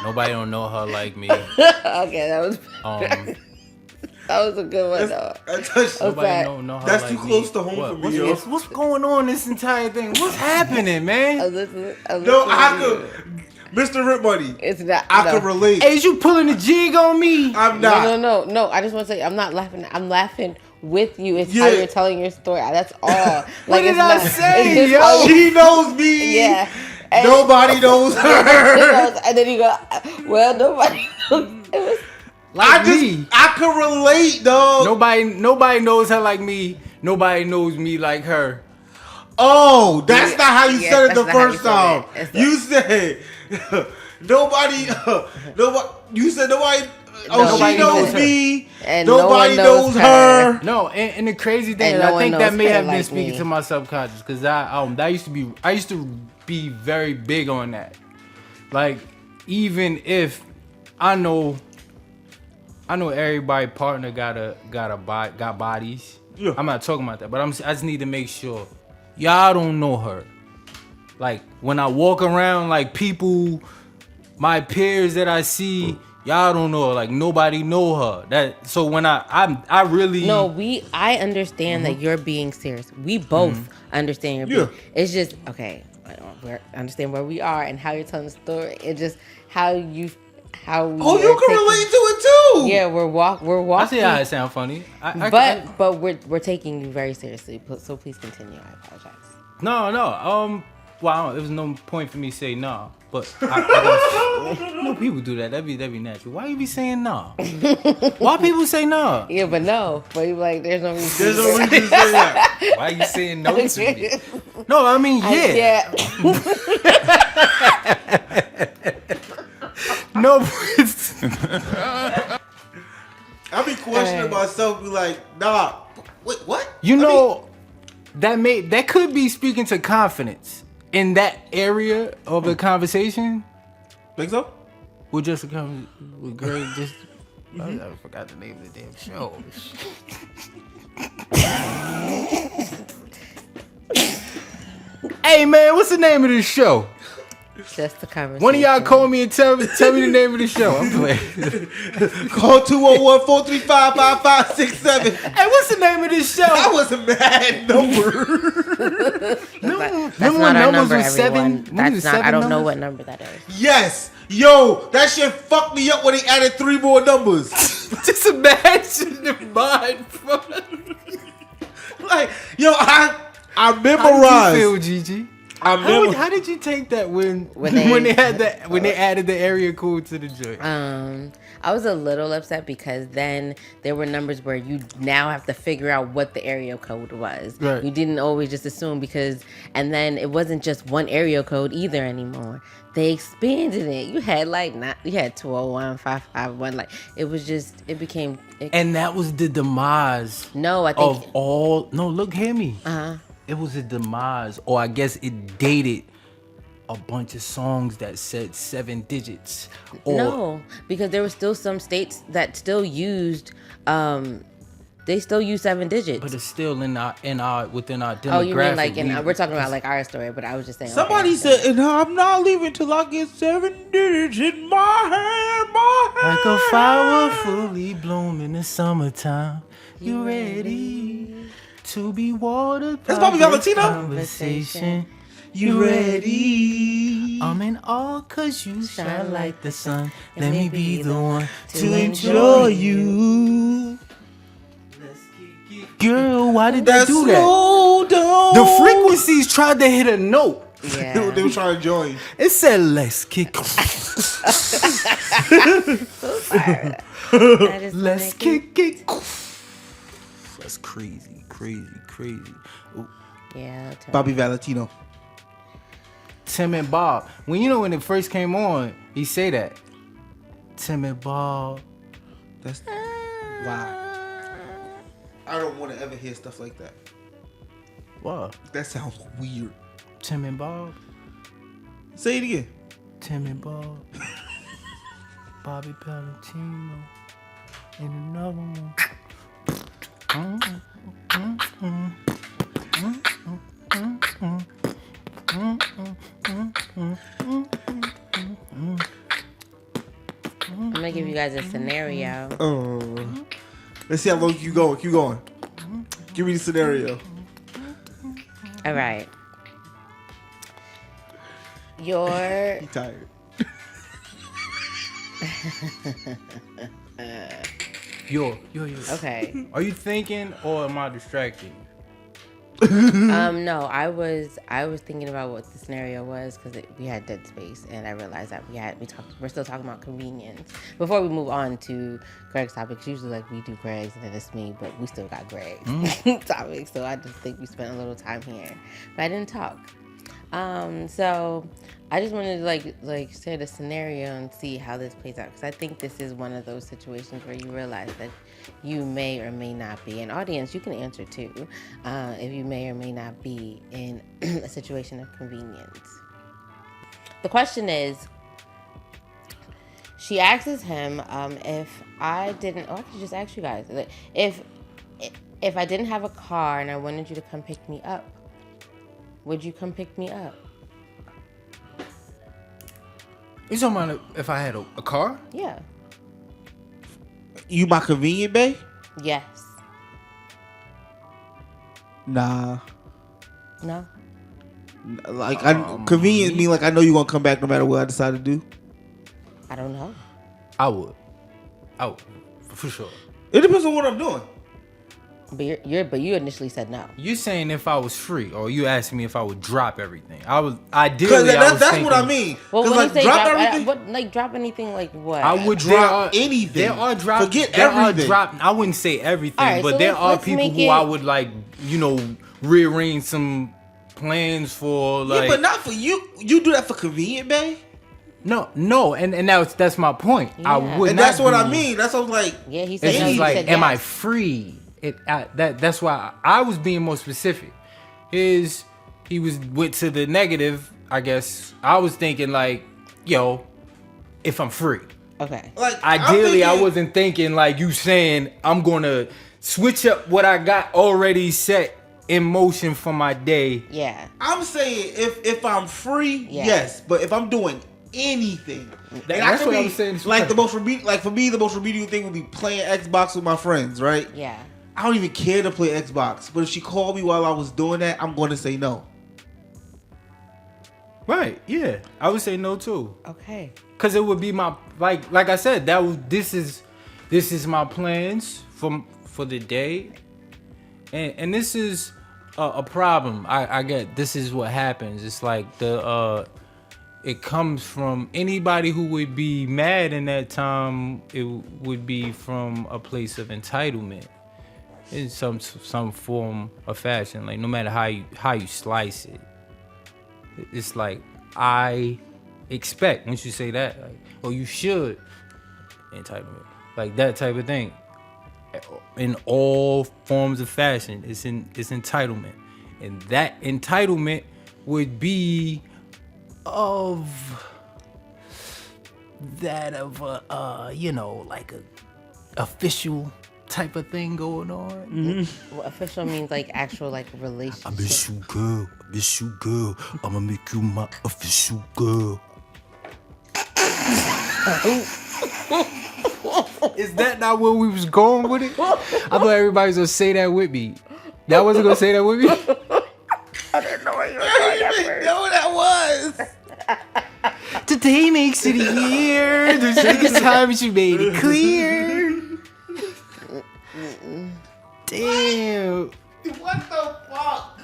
Nobody don't know her like me. Okay, that was a good one though. Nobody don't know her That's like too close me. to home for me, yo. What's going on this entire thing? What's happening, man? No, I could, Mr. Rip Money. It's not. I could relate. Hey, is you pulling the jig on me? I'm not. No. I just want to say I'm not laughing. I'm laughing with you. It's how you're telling your story. That's all. What did I say, it's yo? just She knows me. Yeah. And Nobody knows her. and then you go, well, nobody knows. It was, I could relate, dog. Nobody knows her like me. Nobody knows me like her. Oh, that's not how you said it the that's not how first time. you You said nobody. You said nobody. Nobody She knows knows her. And me. no Nobody one knows knows her. her. No, and the crazy thing And is, no I one think knows that may her have been like speaking me. to my subconscious because I used to be very big on that. Like, even if I know everybody partner got bodies. Yeah. I'm not talking about that, but I just need to make sure y'all don't know her. Like, when I walk around, like, people, my peers that I see, y'all don't know her. Like, nobody know her. So when I really I understand that you're being serious. We both understand you're being. It's just we understand where we are and how you're telling the story. It's just how we. Oh, you can relate to it too. Yeah, we're walking. I see how it sound funny. But we're taking you very seriously. So please continue. I apologize. No. Well, there was no point for me to say no. But I guess, people do that. That'd be natural. Why you be saying no? Why people say no? Yeah, but no. But you like, there's no reason. There's no reason to say that. Why you saying no to me? No, I mean yeah. No. I be questioning myself. Be like, nah. Wait, what? That could be speaking to confidence in that area of the conversation. Think so? With just with Greg, just I forgot the name of the damn show. Hey man, what's the name of this show? Just the conversation. One of y'all call me and tell me the name of the show. I'm playing. Call 201-435-5567. Hey, what's the name of this show? That was a mad number. That's not our number, everyone. That's not. I don't know what number that is. Yes. Yo, that shit fucked me up when he added 3 more numbers. Just imagine the mind. Like, yo, I memorized. How did you feel, Gigi? How did you take that when they added the area code to the joint? I was a little upset because then there were numbers where you now have to figure out what the area code was. Right. You didn't always just assume and then it wasn't just one area code either anymore. They expanded it. You had you had 201, 551. Like it became. And that was the demise. No, I think of all. No, look, hear me. Uh-huh. It was a demise, or I guess it dated a bunch of songs that said 7 digits. No, because there were still some states that still used, they still use 7 digits. But it's still within our demographic. Oh, you mean like we're talking about like our story, but I was just saying. Somebody said, and I'm not leaving till I get 7 digits in my hand. Like a flower fully bloom in the summertime. You ready to be watered? That's Bobby Valentino? Conversation. You ready? I'm in awe cause you shine like the sun. Let me be the one To enjoy you. Girl, why did that That's do that? slow down. The frequencies tried to hit a note. Yeah. They were trying to join. It said, let's kick. I just Let's wanna keep- kick it. That's crazy. Ooh. Yeah. I'll Bobby Valentino. Tim and Bob. When when it first came on, he say that. Tim and Bob. That's wow. I don't want to ever hear stuff like that. What? That sounds weird. Tim and Bob. Say it again. Tim and Bob. Bobby Valentino. And another one. I'm gonna give you guys a scenario. Let's see how long you going. Keep going. Give me the scenario. All right. Your He tired. Yo. okay. Are you thinking or am I distracted? No, I was thinking about what the scenario was because we had dead space, and I realized that we're still talking about convenience. Before we move on to Greg's topics, usually like we do Greg's and then it's me, but we still got Greg's topics, so I just think we spent a little time here, but I didn't talk. So I just wanted to like say the scenario and see how this plays out because I think this is one of those situations where you realize that you may or may not be, and audience, you can answer too, if you may or may not be in a situation of convenience. The question is, she asks him if I didn't. Oh, I could just ask you guys if I didn't have a car and I wanted you to come pick me up. Would you come pick me up? You talking about if I had a car? Yeah. You my convenient bae? Yes. Nah. No. Like convenient mean like I know you gonna come back no matter what I decide to do. I don't know. I would for sure. It depends on what I'm doing. But you initially said no. You saying if I was free, or you asking me if I would drop everything? I was ideally. Because that's that's what I mean. Well, Because when like you say drop drop, everything. drop anything like what? I would Drop anything. There are drop. Forget there everything. Are drop. I wouldn't say everything, All right, but so there are let's people make who it- I would like. Rearrange some plans for like. Yeah, but not for you. You do that for convenient bae. No, and that's my point. I Yeah. would. And not that's what do- I mean. That's what I was like. Yeah, he said It's no. just You like, said am I yes. free? That's why I was being more specific. He went to the negative. I guess I was thinking like, yo, if I'm free. Okay. Like Ideally, I'm I thinking- wasn't thinking like you saying I'm gonna switch up what I got already set in motion for my day. Yeah. I'm saying if I'm free, Yeah. yes. But if I'm doing anything, and That's could what I be- was saying. Like the most for me, the most remedial thing would be playing Xbox with my friends, right? Yeah. I don't even care to play Xbox, but if she called me while I was doing that, I'm going to say no. Right? Yeah, I would say no too. Okay. Cause it would be my like I said this is my plans for the day, and this is a problem. I get this is what happens. It's like it comes from anybody who would be mad in that time. It would be from a place of entitlement in some form of fashion. Like no matter how you slice it, it's like I expect once you say that, like, oh, you should entitlement, like that type of thing. In all forms of fashion, it's entitlement, and that entitlement would be of that of like a official type of thing going on. Well, official means like actual like relationship. I miss you, girl. I'ma make you my official girl. Is that not where we was going with it? I thought everybody was gonna say that with me. Y'all wasn't gonna say that with me? I didn't know know what that was. Today makes it a year. The second time she made it clear. Damn. What the fuck?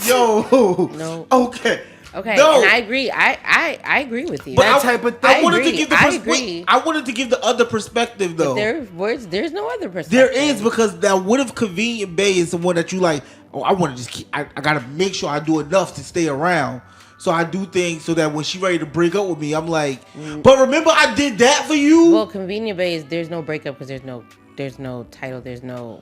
Yo. No. Okay. Okay, No. and I agree. I agree with you. But That type of thing. I wanted to agree. give the I agree. I wanted to give the other perspective though. There's no other perspective. There is, because that what if Convenient Bay is someone that you like, oh, I want to just keep, I gotta make sure I do enough to stay around. So I do things so that when she ready to break up with me, I'm like, but remember I did that for you? Well, Convenient Bay is there's no breakup because there's no title, that's Ooh,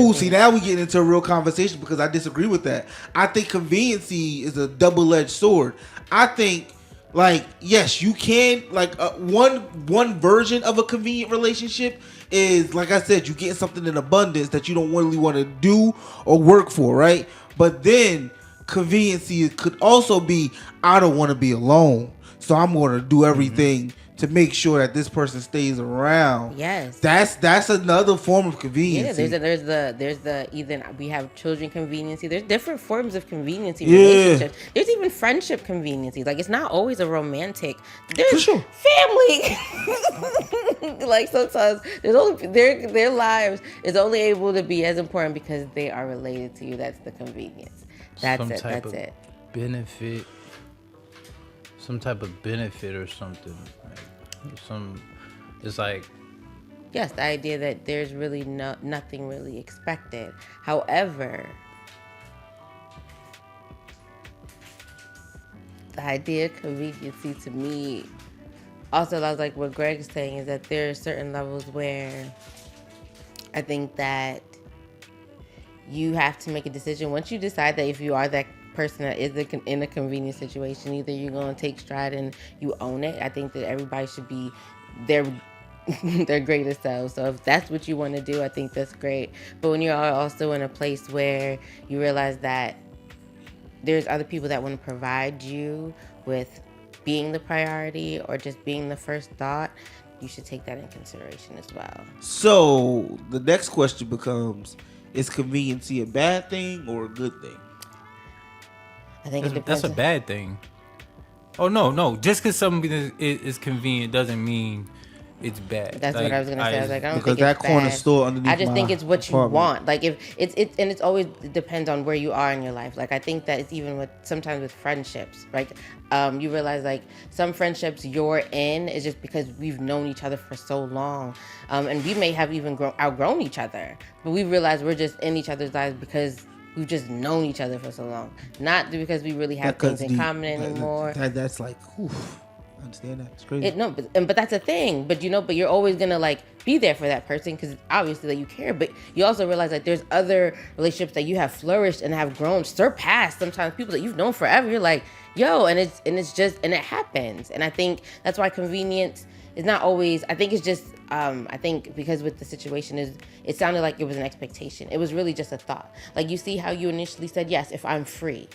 the see, thing. now we get into a real conversation because I disagree with that. I think conveniency is a double-edged sword. I think, like, yes, you can, like, one version of a convenient relationship is, like I said, you get something in abundance that you don't really want to do or work for, right? But then conveniency could also be, I don't want to be alone, so I'm going to do everything to make sure that this person stays around. Yes. That's another form of Yeah, convenience. there's the even we have children conveniency. There's different forms of conveniency Yeah. relationships. There's even friendship conveniency. Like it's not always a romantic. There's For sure. family. Like sometimes there's only their lives is only able to be as important because they are related to you. That's the convenience. That's Some it. type That's of it. benefit. Some type of benefit or something. Like it's like, Yes, the idea that there's really nothing really expected. However, the idea of conveniency to me also allows, like what Greg's saying, is that there are certain levels where I think that you have to make a decision. Once you decide that if you are that person that is in a convenient situation, either you're going to take stride and you own it. I think that everybody should be their greatest selves. So if that's what you want to do, I think that's great. But when you're also in a place where you realize that there's other people that want to provide you with being the priority or just being the first thought, you should take that in consideration as well. So the next question becomes, is conveniency a bad thing or a good thing? I think it depends. that's a bad thing. Oh no! Just because something is convenient doesn't mean it's bad. That's what I was gonna say. I was like, I don't because think that it's corner bad. store underneath I just think my it's what you apartment. want. Like if it's always depends on where you are in your life. Like I think that it's even with sometimes with friendships, right? You realize like some friendships you're in is just because we've known each other for so long, and we may have even outgrown each other, but we realize we're just in each other's lives because we've just known each other for so long, not because we really have things in common anymore. That's like, oof. I understand that. It's crazy. But that's a thing. But but you're always gonna like be there for that person because obviously that you care. But you also realize that there's other relationships that you have flourished and have grown, surpassed sometimes people that you've known forever. You're like, yo, and it happens. And I think that's why convenience is not always. I think it's just. I think because with the situation it sounded like it was an expectation. It was really just a thought. Like you see how you initially said yes if I'm free.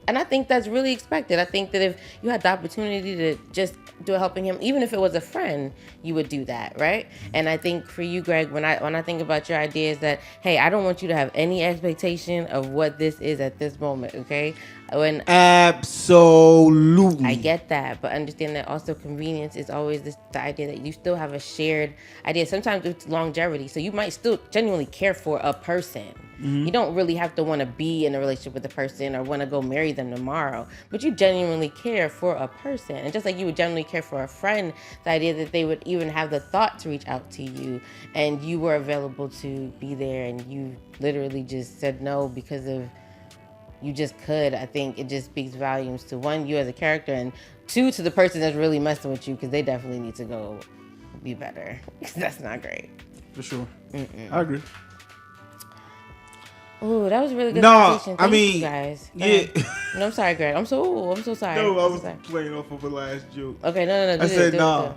And I think that's really expected. I think that if you had the opportunity to just do a helping him, even if it was a friend, you would do that, right? And I think for you, Greg, when I think about your idea is that, hey, I don't want you to have any expectation of what this is at this moment, okay? Absolutely. I get that, but understand that also convenience is always the idea that you still have a shared idea. Sometimes it's longevity, so you might still genuinely care for a person. You don't really have to want to be in a relationship with a person or want to go marry them tomorrow, but you genuinely care for a person. And just like you would genuinely care for a friend, the idea that they would even have the thought to reach out to you and you were available to be there and you literally just said no because of you just could. I think it just speaks volumes to one, you as a character, and two, to the person that's really messing with you because they definitely need to go be better. That's not great. For sure. I agree. Ooh, that was a really good No, conversation. I Thank mean, you guys. yeah. No, I'm sorry, Greg. I'm so sorry. No, I I'm so was sorry. playing off of a last joke. Okay, no. I said nah.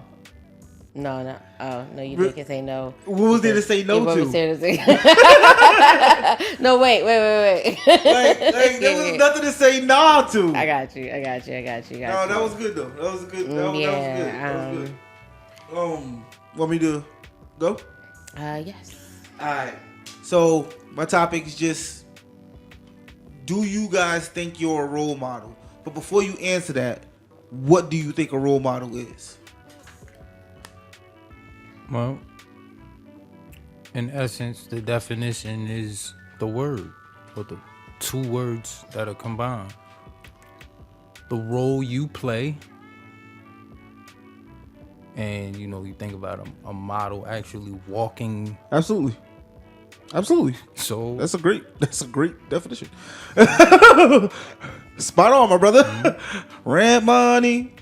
No. Oh, no, you didn't say no. What was there to say no What to? was there to say? No, wait. Like there was nothing to say nah to. I got you. No, that was good though. That was good. That was good. Want me to go? Yes. Alright. So my topic is just do you guys think you're a role model? But before you answer that, what do you think a role model is? Well, in essence, the definition is the word, or the two words that are combined. The role you play, and you think about a model actually walking. Absolutely. So That's a great definition. Spot on, my brother. Rent money.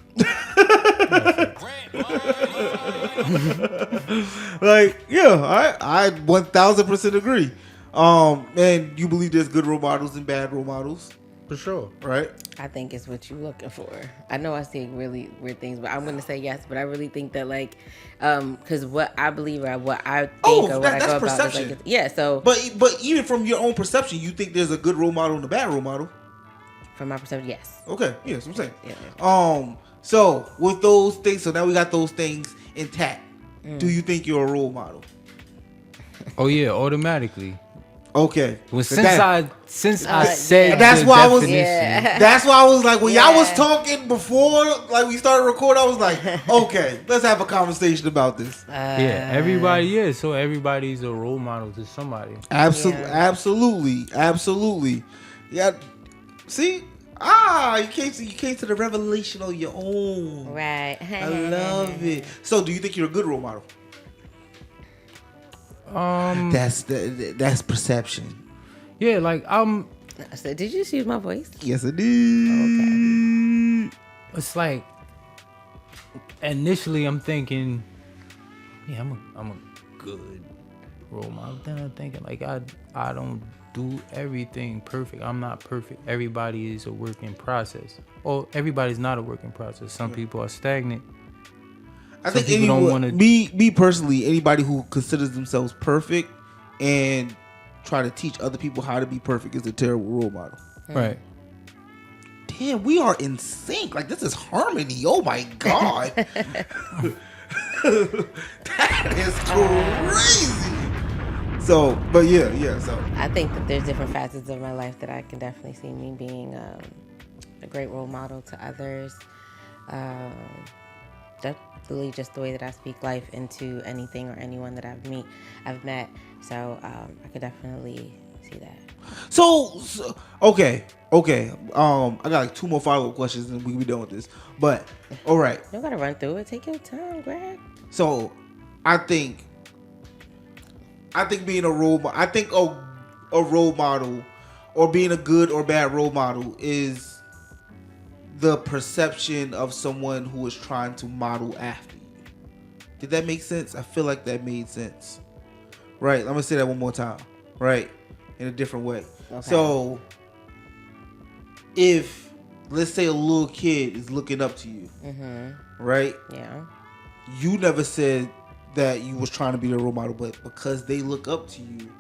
Like, yeah, I 1000% agree. And you believe there's good role models and bad role models, for sure. right? I think it's what you're looking for. I know I say really weird things, but I'm gonna say yes. But I really think that because what I believe or what I think or what I that's go about perception. is yeah. So, But even from your own perception, you think there's a good role model and a bad role model. from my perspective, yes. Okay, yeah, that's what I'm saying. Yeah. So with those things, so now we got those things intact. Do you think you're a role model? Oh yeah, automatically. Okay. Well, So since I said yeah. That's the why I was- definition, Yeah. That's why I was like, when y'all was Yeah. talking before, like we started recording, I was like, okay, let's have a conversation about this. yeah, everybody is. So everybody's a role model to somebody. Absolutely. Yeah. See? You came to the revelation of your own. Right. I love it. So, do you think you're a good role model? That's perception. Yeah, like So did you just use my voice? Yes, I did. it's like initially I'm thinking, yeah, I'm a good role model. Then I'm thinking like I don't do everything perfect. I'm not perfect. Everybody is a work in process. Or everybody's not a work in process. Some people are stagnant. I Some think people don't wanna- me personally, anybody who considers themselves perfect and try to teach other people how to be perfect is a terrible role model. Right. Damn, we are in sync. Like, this is harmony. Oh my God. That is crazy. So, but yeah, so. I think that there's different facets of my life that I can definitely see me being a great role model to others. Definitely just the way that I speak life into anything or anyone that I've met. So I could definitely see that. So okay. I got like 2 more follow-up questions and we can be done with this. But, all right. You don't gotta run through it. Take your time, Greg. So, I think being a role model, a role model or being a good or bad role model is the perception of someone who is trying to model after you. Did that make sense? I feel like that made sense. Right. I'm going to say that one more time. Right. In a different way. Okay. So, if, let's say a little kid is looking up to you, right? Yeah. You never said that you was trying to be their role model, but because they look up to you,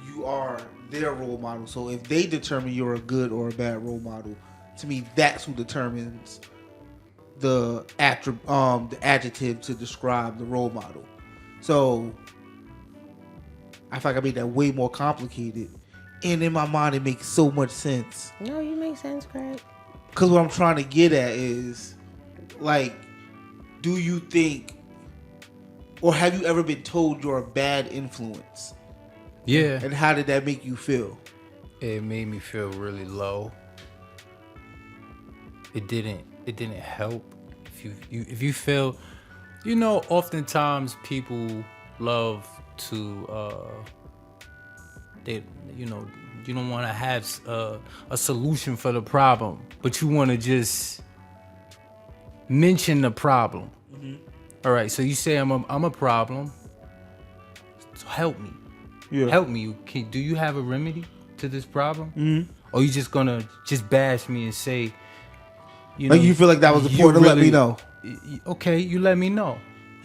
you are their role model. So if they determine you're a good or a bad role model, to me, that's who determines the adjective to describe the role model. So I feel like I made that way more complicated, and in my mind, it makes so much sense. No, you make sense, Greg. Because what I'm trying to get at is, like, do you think, or have you ever been told you're a bad influence? Yeah. And how did that make you feel? It made me feel really low. It didn't help. If you feel, oftentimes people love to you don't want to have a solution for the problem, but you want to just mention the problem. All right, so you say I'm a problem. So help me. Yeah. Help me. Do you have a remedy to this problem? Or you just gonna bash me and say, you feel like that was important to let me know. Okay, you let me know.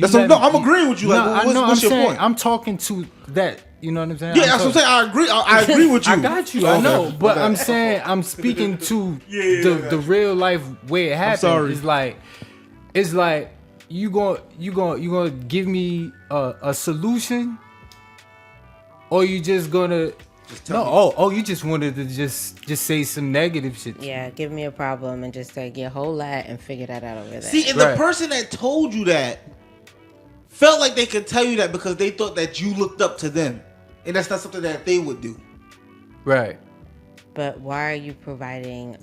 I'm agreeing with you. What's your point? I'm talking to that. You know what I'm saying? Yeah, that's what I'm saying. I agree. I agree with you. I got you. I know, but I'm saying I'm speaking to the real life way it happened. sorry. It's like you gonna give me a solution, or you just gonna Just tell me. You just wanted to just say some negative shit. Yeah, give me a problem and just say, get a whole lot and figure that out over there. See, and the person that told you that felt like they could tell you that because they thought that you looked up to them. And that's not something that they would do. Right. But why are you providing,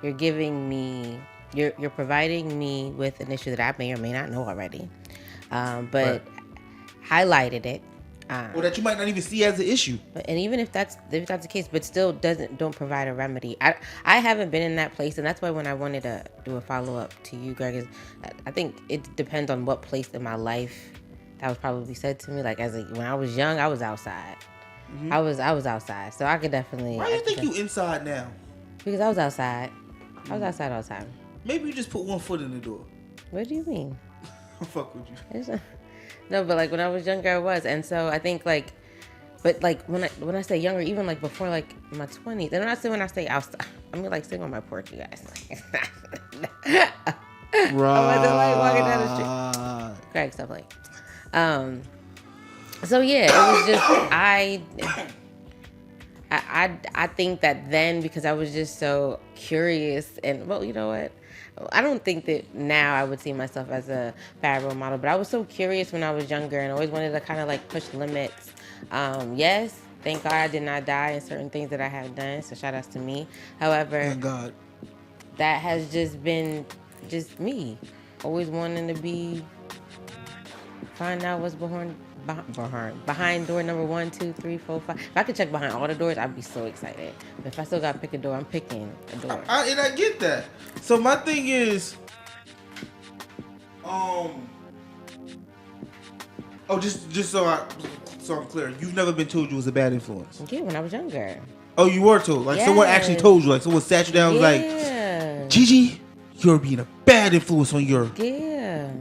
you're giving me, you're providing me with an issue that I may or may not know already. But highlighted it. Or that you might not even see as an issue. And even if that's the case, but still don't provide a remedy. I haven't been in that place, and that's why when I wanted to do a follow up to you, Greg, is I think it depends on what place in my life that was probably said to me. Like when I was young, I was outside. Mm-hmm. I was outside, so I could definitely. Why do you think you inside now? Because I was outside. I was outside all the time. Maybe you just put one foot in the door. What do you mean? I'll fuck with you. No, but like when I was younger, I was, and so I think like, but like when I say younger, even like before like my 20s, and when I say outside, I mean like sitting on my porch, you guys. Right. I wasn't like walking down the street. Crack stuff like. So yeah, it was just I think that then because I was just so curious and well, you know what. I don't think that now I would see myself as a bad role model, but I was so curious when I was younger and always wanted to kind of like push limits. Yes, thank God I did not die in certain things that I have done, so shout outs to me. However, thank God. That has just been just me. Always wanting to find out what's behind door number 1, 2, 3, 4, 5. If I could check behind all the doors, I'd be so excited. But if I still got to pick a door, I'm picking a door. And I get that. So my thing is, just so I'm clear, you've never been told you was a bad influence. Yeah, when I was younger. Oh, you were told. Like someone actually told you. Like someone sat you down and was like, Gigi, you're being a bad influence on your. Yeah.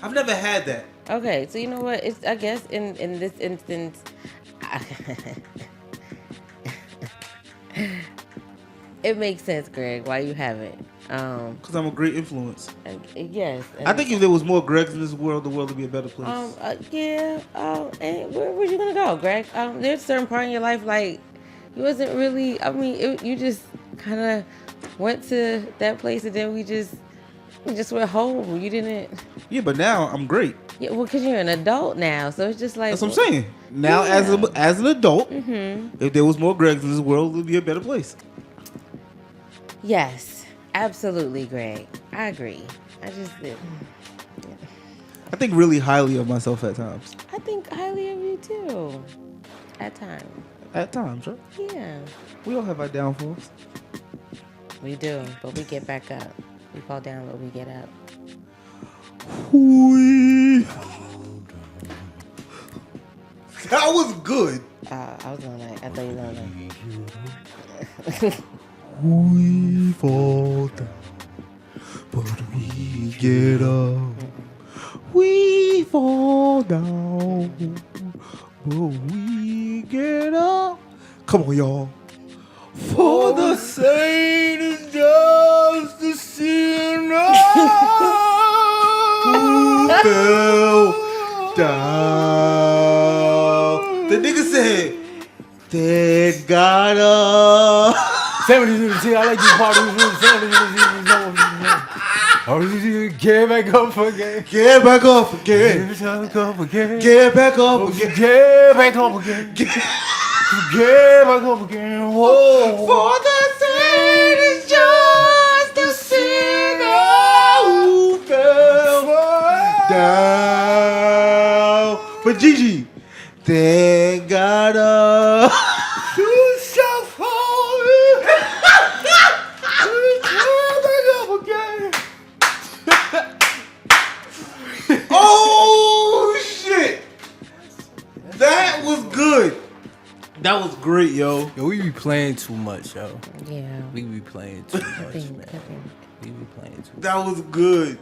I've never had that. Okay, so you know what? It's I guess in this instance, it makes sense, Greg, why you haven't. Because I'm a great influence. Yes. I think if there was more Gregs in this world, the world would be a better place. Yeah. And where you gonna go, Greg? There's a certain part in your life like you wasn't really. I mean, you just kind of went to that place, and then we just went home. You didn't. Yeah, but now I'm great. Yeah, well, because you're an adult now, so it's just like that's what I'm saying. Now, as an adult, if there was more Gregs in this world, it would be a better place. Yes, absolutely, Greg. I agree. I think really highly of myself at times. I think highly of you too. At times. At times, right? Yeah. We all have our downfalls. We do, but we get back up. We fall down, but we get up. That was good. I was doing that. I thought you were doing that. We fall down, but we get up. We fall down, but we get up. Come on, y'all. For the saint is just a sinner who fell down. The nigga said, "Thank God." 70s, see, I like this part. 70s, get back up again. Get back up again. Get back up again. Get back up again. Get back up again. Get back up again. Whoa. For the saint is just a sinner who fell down. But Gigi, thank God. You shall fall. Oh shit! That was good. That was great, yo. Yo, we be playing too much, yo. Yeah. We be playing too much, man. We be playing too much. That was good.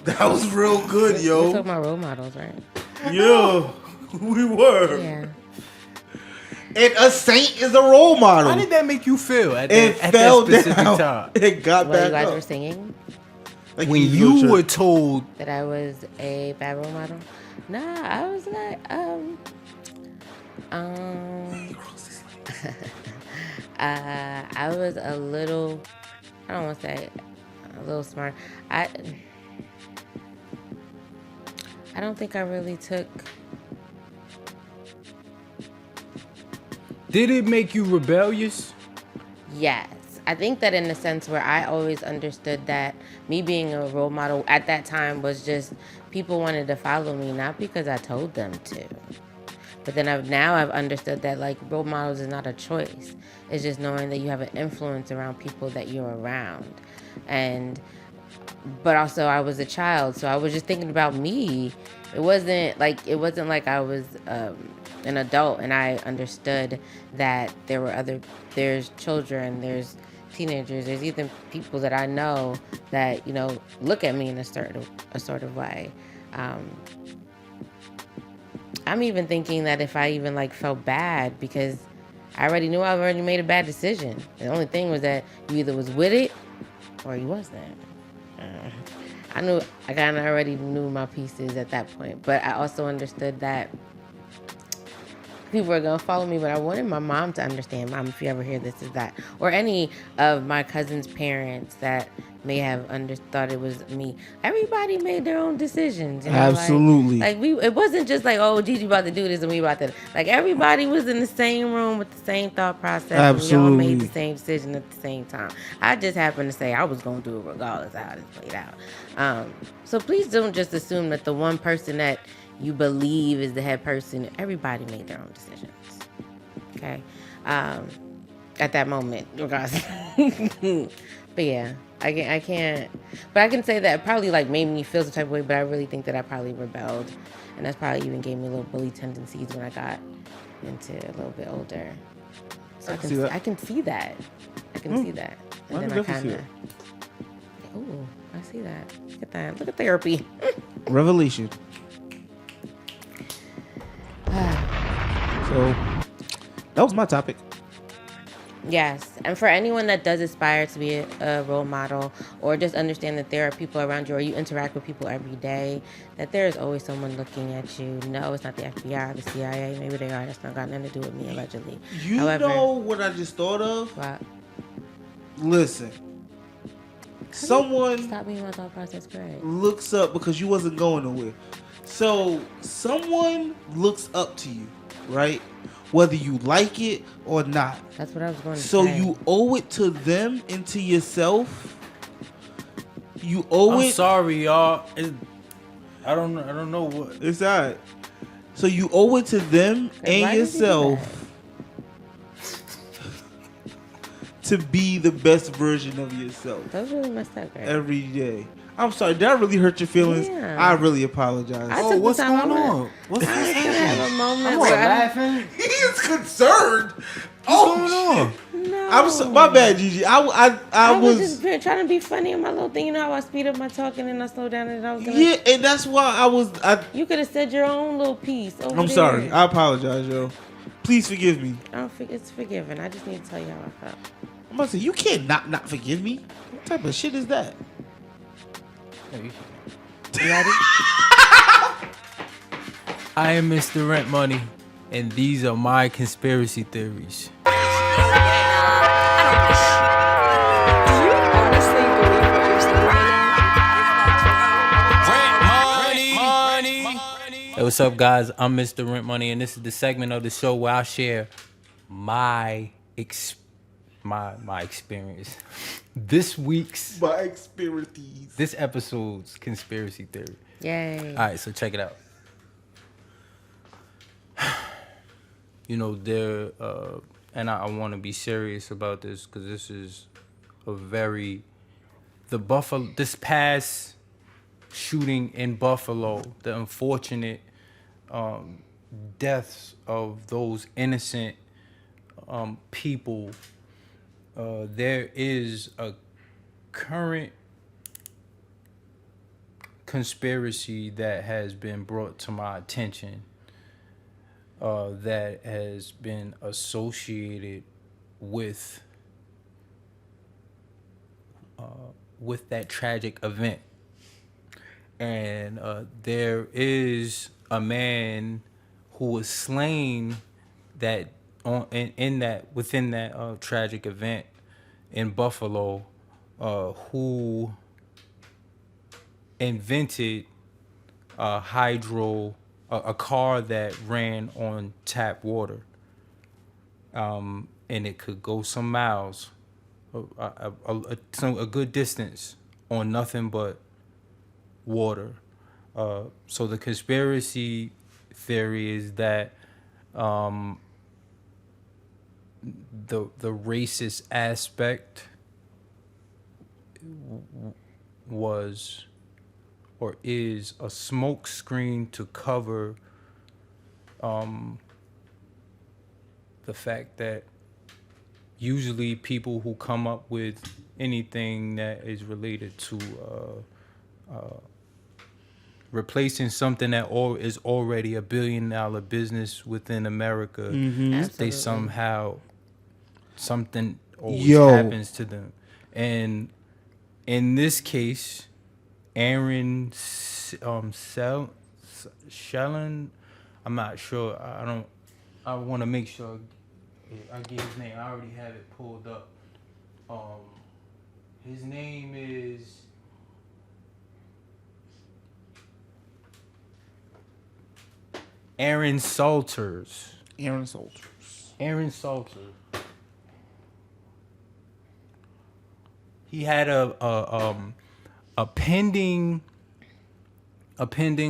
That was real good, yo. We're talking about role models, right? Yeah, we were. Yeah. And a saint is a role model. How did that make you feel at that specific time? It got back up. You guys up. were singing? Like when you were told that I was a bad role model? Nah, I was like, Um, I was a little. I don't want to say a little smart. I I don't think I really took. Did it make you rebellious? Yes. I think that in the sense where I always understood that me being a role model at that time was just people wanted to follow me, not because I told them to. But then I've understood that like role models is not a choice. It's just knowing that you have an influence around people that you're around. And but also I was a child, so I was just thinking about me. It wasn't like I was an adult and I understood that there's children, there's teenagers, there's even people that I know that look at me in a sort of way. Um, I'm even thinking that if I even like felt bad because I already knew I already made a bad decision. The only thing was that you either was with it or you wasn't. I kind of already knew my pieces at that point, but I also understood that people were gonna follow me. But I wanted my mom to understand. Mom, if you ever hear this, is that, or any of my cousin's parents that may have thought it was me. Everybody made their own decisions. Absolutely. It wasn't just like, oh, Gigi about to do this and we about to. Like everybody was in the same room with the same thought process. Absolutely. And we all made the same decision at the same time. I just happened to say I was gonna do it regardless of how this played out. So please don't just assume that the one person that you believe is the head person. Everybody made their own decisions. Okay, at that moment, regardless. But yeah, I can't. But I can say that it probably like made me feel some type of way. But I really think that I probably rebelled, and that's probably even gave me a little bully tendencies when I got into a little bit older. So I can see that. I can see that. And then I kind of. Ooh, I see that. Look at that. Look at therapy. Revelation. So that was my topic. Yes, and for anyone that does aspire to be a role model, or just understand that there are people around you, or you interact with people every day, that there is always someone looking at you. No, it's not the FBI or the CIA. Maybe they are. That's not got nothing to do with me, allegedly. However, know what I just thought of? What? Listen. Someone Stop me in my thought process, Greg. looks up because you wasn't going nowhere. So someone looks up to you, right? Whether you like it or not. That's what I was going to say. So you owe it to them and to yourself. You owe it. I'm sorry, y'all. I don't know what. It's alright. So you owe it to them and yourself to be the best version of yourself. That was really messed up, Greg. Every day. I'm sorry. Did I really hurt your feelings? Yeah. I really apologize. What's going on? What's have a moment I'm where laughing. He is concerned. What's going on? No. I'm so, my bad, Gigi. I was just trying to be funny in my little thing. You know how I speed up my talking and I slow down and I was gonna. Yeah, and that's why You could have said your own little piece. I'm sorry. I apologize, yo. Please forgive me. It's forgiven. I just need to tell you how I felt. I'm about to say, you can't not forgive me. What type of shit is that? You ready? I am Mr. Rent Money, and these are my conspiracy theories. Hey, what's up, guys? I'm Mr. Rent Money, and this is the segment of the show where I share my experience. This episode's conspiracy theory. Yay. All right, so check it out. And I want to be serious about this because this is this past shooting in Buffalo, the unfortunate deaths of those innocent people. There is a current conspiracy that has been brought to my attention that has been associated with that tragic event. And there is a man who was slain that in that within that tragic event in Buffalo, who invented a car that ran on tap water, and it could go some miles, a good distance on nothing but water. So the conspiracy theory is that the racist aspect was or is a smoke screen to cover the fact that usually people who come up with anything that is related to replacing something that is already $1 billion business within America, Absolutely. they somehow something always happens to them. And in this case, Aaron Shellen, I'm not sure. I want to make sure I get his name. I already have it pulled up. His name is Aaron Salters. Aaron Salters. Aaron Salters. He had a pending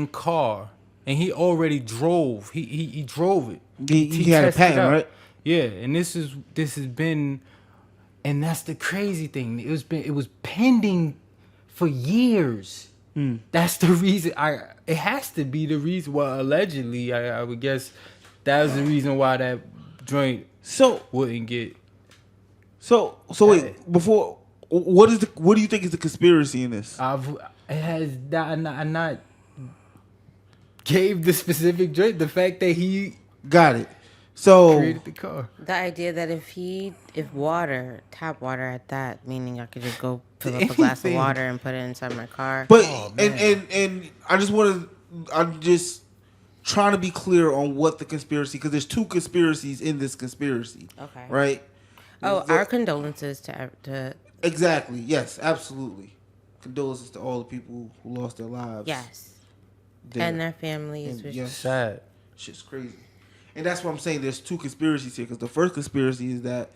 car, and he already drove. He drove it. He had a tested patent, out. right? Yeah, and this has been, and that's the crazy thing. It was pending for years. That's the reason. It has to be the reason. Well, allegedly, I would guess that was the reason why that joint wouldn't get. So wait, before what do you think is the conspiracy in this? It has not gave the specific joint, the fact that he Got it. So created the car. The idea that if tap water at that, meaning I could just go fill up a glass of Anything. water and put it inside my car. But man. and I'm just trying to be clear on what the conspiracy, because there's two conspiracies in this conspiracy. Okay. Right? Our condolences to Exactly. Yes, absolutely. Condolences to all the people who lost their lives. yes, there. and their families. And, yeah, Sad. shit's crazy. And that's what I'm saying. There's two conspiracies here, because the first conspiracy is that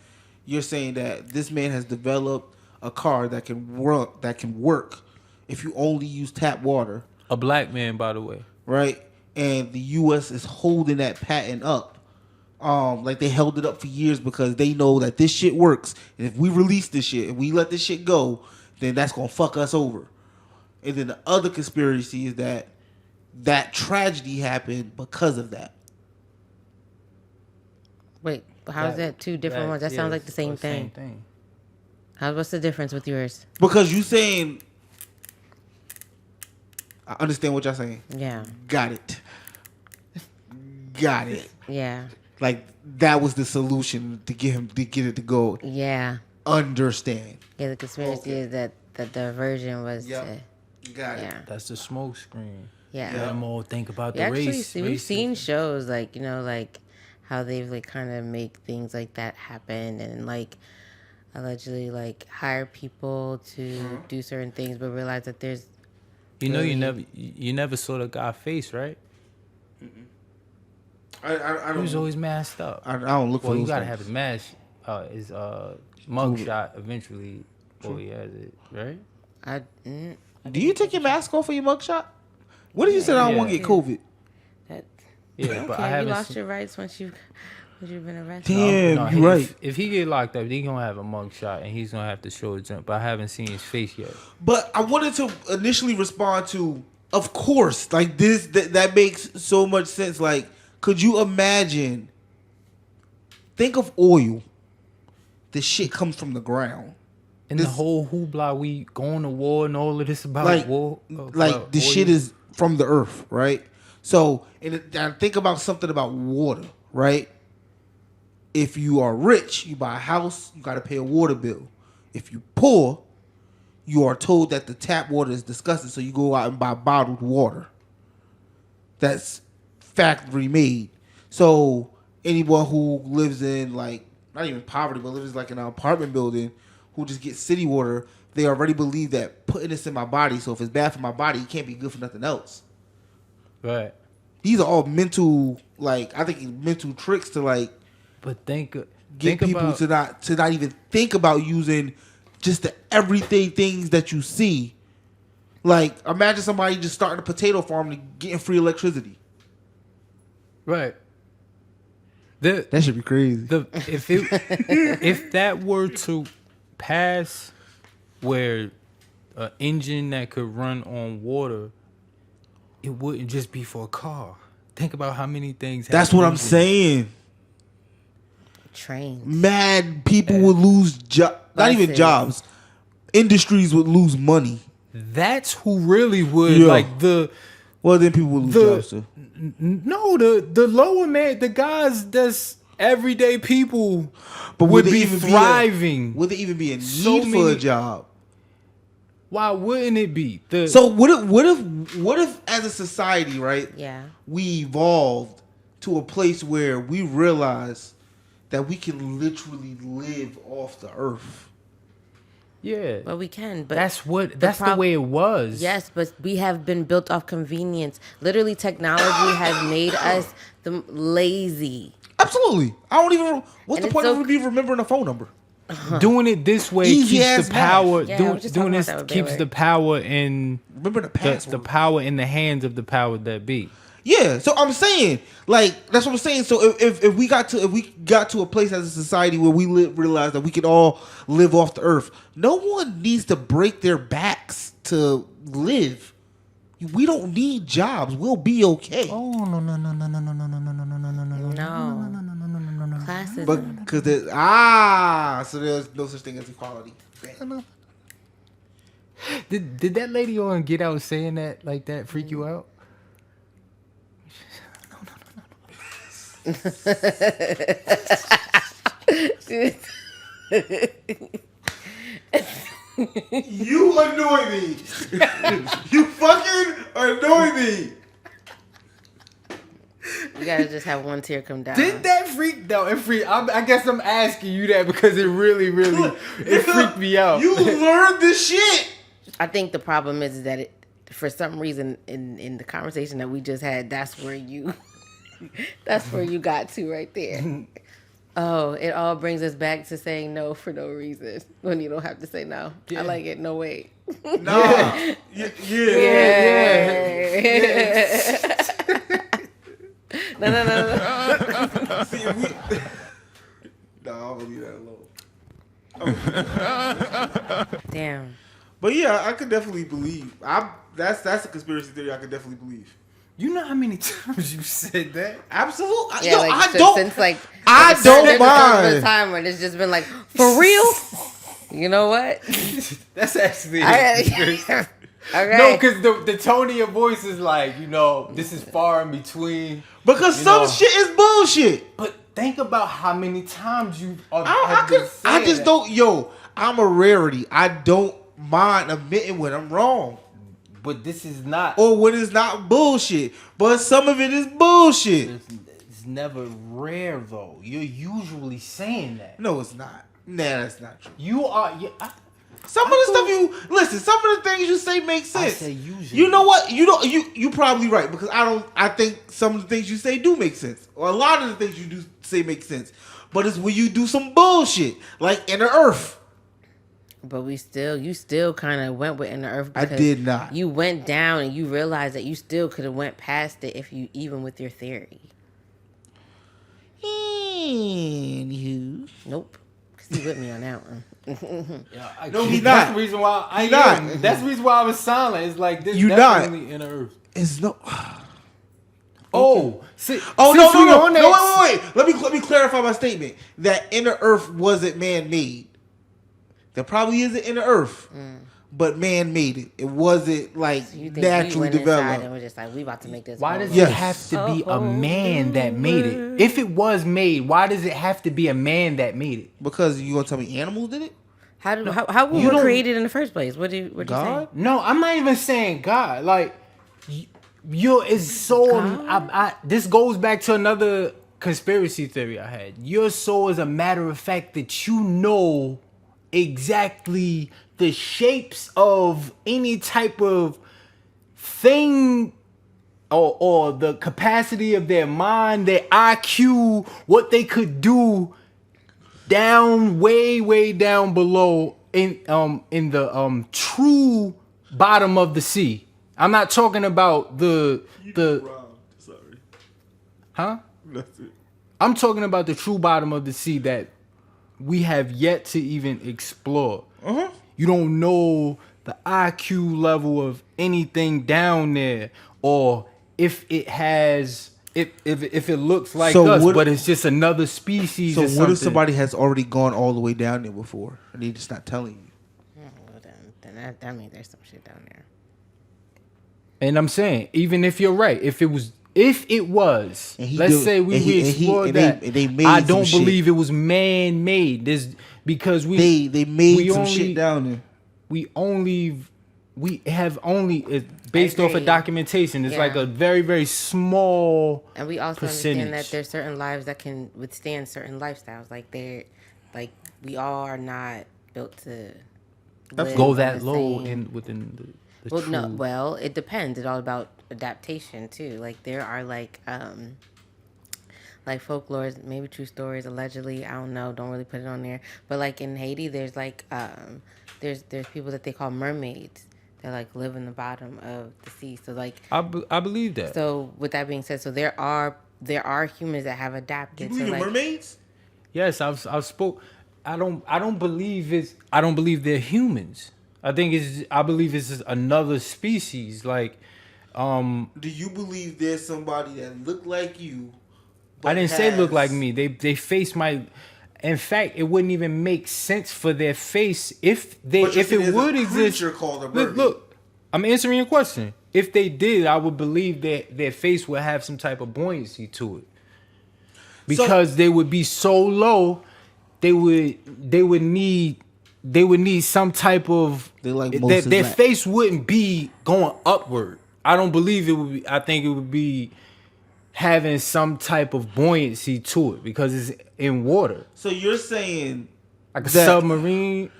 you're saying that this man has developed a car that can work if you only use tap water, A black man, by the way. right? And the U.S. is holding that patent up. Like they held it up for years because they know that this shit works. And if we release this shit and we let this shit go, then that's gonna fuck us over. And then the other conspiracy is that tragedy happened because of that. Wait, how is that two different ones? That sounds like the same thing. What's the difference with yours? Because you saying, I understand what y'all saying. Yeah. Got it. Yeah. Like that was the solution to get it to go. Yeah. Understand. Yeah. The conspiracy is that the version was. Yep. Got it. Yeah. That's the smoke screen. Yeah. Let them all think about the Actually, race. we've seen shows like like how they've like kind of make things like that happen and like allegedly like hire people to do certain things, but realize that there's. You never saw the guy face, right? I He don't. was always masked up. I don't look for Well, you those gotta things. have his mask, his mugshot eventually. Before he has it, right? Do you take your mask off for your mugshot? What if you said I don't want to get COVID? That, Yeah, but I you haven't. lost your rights once you've been arrested. Damn, you're right. If he get locked up, he gonna have a mugshot and he's gonna have to show his jump. But I haven't seen his face yet. But I wanted to initially respond to, of course, like this. That makes so much sense. Like, could you imagine? Think of oil. This shit comes from the ground. And This- the whole hoopla, we going to war and all of this about war. Like this shit is from the earth, right? So, and think about something about water, right? If you are rich, you buy a house, you got to pay a water bill. If you poor, you are told that the tap water is disgusting, so you go out and buy bottled water. That's factory made. So anyone who lives in like not even poverty, but lives like in an apartment building, who just gets city water, they already believe that putting this in my body. So if it's bad for my body, it can't be good for nothing else. Right. These are all mental, like I think mental tricks to like. But think people about, to not even think about using just the everyday things that you see. Like imagine somebody just starting a potato farm and getting free electricity. right. That should be crazy. If that were to pass, where an engine that could run on water, it wouldn't just be for a car. Think about how many things. That's what I'm saying. Trains. Mad people would lose not even jobs. Industries would lose money. That's who really would Yeah. like the. Well, then people would lose jobs too. No, the lower man, the guys that's everyday people, But would there be even thriving. Would there even be a need So for a many- job? Why wouldn't it be? So what if as a society, right? Yeah. We evolved to a place where we realize that we can literally live off the earth. Yeah, Well, we can, but that's the way it was. Yes, but we have been built off convenience. Literally, technology has made us lazy. Absolutely. I don't even. What's And the it's point so- of me remembering a phone number? Doing it this way Easy keeps as the math. power. Yeah, I doing was just doing talking this about that with keeps Baylor. the power in Remember the password. the power in the hands of the power that be. Yeah, so I'm saying, like, that's what I'm saying. So if we got to a place as a society where we realize that we can all live off the earth, no one needs to break their backs to live. We don't need jobs. We'll be okay. Oh no. No. Classism. But because so there's no such thing as equality. Damn. Did that lady on Get Out saying that like that freak you out? You annoy me. You fucking annoy me. You gotta just have one tear come down. Did that freak though? It freak. I guess I'm asking you that because it really it freaked me out. You learned this shit. I think the problem is that for some reason in the conversation that we just had, that's where you got to right there. Oh, it all brings us back to saying no for no reason when you don't have to say no. Yeah. I like it. No wait. Nah. Yeah. No. See, I'm gonna leave that alone. Damn. But yeah, I could definitely believe. That's a conspiracy theory I could definitely believe. You know how many times you said that? Absolutely. Yeah, Yo, like I since, don't. since like I don't there's mind. a time where it's just been like, for real. You know what? That's actually. Okay. No, because the tone of your voice is like, this is far in between. Because some shit is bullshit. But think about how many times you I just don't. Yo, I'm a rarity. I don't mind admitting when I'm wrong. But this is not. Or when it's not bullshit. But some of it is bullshit. It's never rare though. You're usually saying that. No, it's not. Nah, that's not true. You are. Some of the stuff some of the things you say make sense. I say usually. You know what? You probably right because I think some of the things you say do make sense. Or a lot of the things you do say make sense. But it's when you do some bullshit like Inner Earth. But you still kind of went with Inner Earth. I did not. You went down and you realized that you still could have went past it if you even with your theory. Anywho. Nope. Cause he with me on that one. No, he's That's not. the reason why I not. am. That's the reason why I was silent. It's like this. You definitely Inner Earth. It's no. Oh, No, wait. Let me clarify my statement. That Inner Earth wasn't man-made. There probably is an Inner Earth, but man made it. It wasn't like You think naturally we went inside developed. and we're just like, we about to make this. Why whole does Yes. it have to be a man that made it? If it was made, why does it have to be a man that made it? Because you gonna tell me animals did it? How we were created in the first place? What do you God? say? No, I'm not even saying God. Like, this goes back to another conspiracy theory I had. Your soul is a matter of fact that you know exactly the shapes of any type of thing or the capacity of their mind, their IQ, what they could do down way down below in the true bottom of the sea. I'm not talking about the Sorry. huh? That's it. I'm talking about the true bottom of the sea that we have yet to even explore. You don't know the IQ level of anything down there, or if it has, if it looks like So us, what- but it's just another species. So or what something. if somebody has already gone all the way down there before and they just not telling you? Well, then that means there's some shit down there. And I'm saying, even if you're right, if it was, And he let's do- say we and he- and he- explored and they- that, and they made I some don't shit. believe it was man-made. There's because we They made we some only- shit down there. we have only based off of agree. documentation. It's Yeah. like a very very small And we also percentage. understand that there's certain lives that can withstand certain lifestyles. Like we all are not built to live go on that the low same- in within the Well, true. no. Well, it depends. It's all about adaptation too. Like there are like folklore, maybe true stories. Allegedly, I don't know. Don't really put it on there. But like in Haiti, there's like there's people that they call mermaids that like live in the bottom of the sea. So like I believe that. so. With that being said, so there are humans that have adapted. You believe so in like, mermaids? Yes, I've spoke. I don't believe they're humans. I believe it's just another species. Like, Do you believe there's somebody that look like you? I but didn't say look has- like me. They face my. In fact, it wouldn't even make sense for their face if But you it said there's would a exist. creature called a mermaid. Look, I'm answering your question. If they did, I would believe that their face would have some type of buoyancy to it, because they would be so low. They would need some type of. They like their Moses Matt. face wouldn't be going upward. I don't believe it would be. I think it would be having some type of buoyancy to it because it's in water, So you're saying like a that- submarine.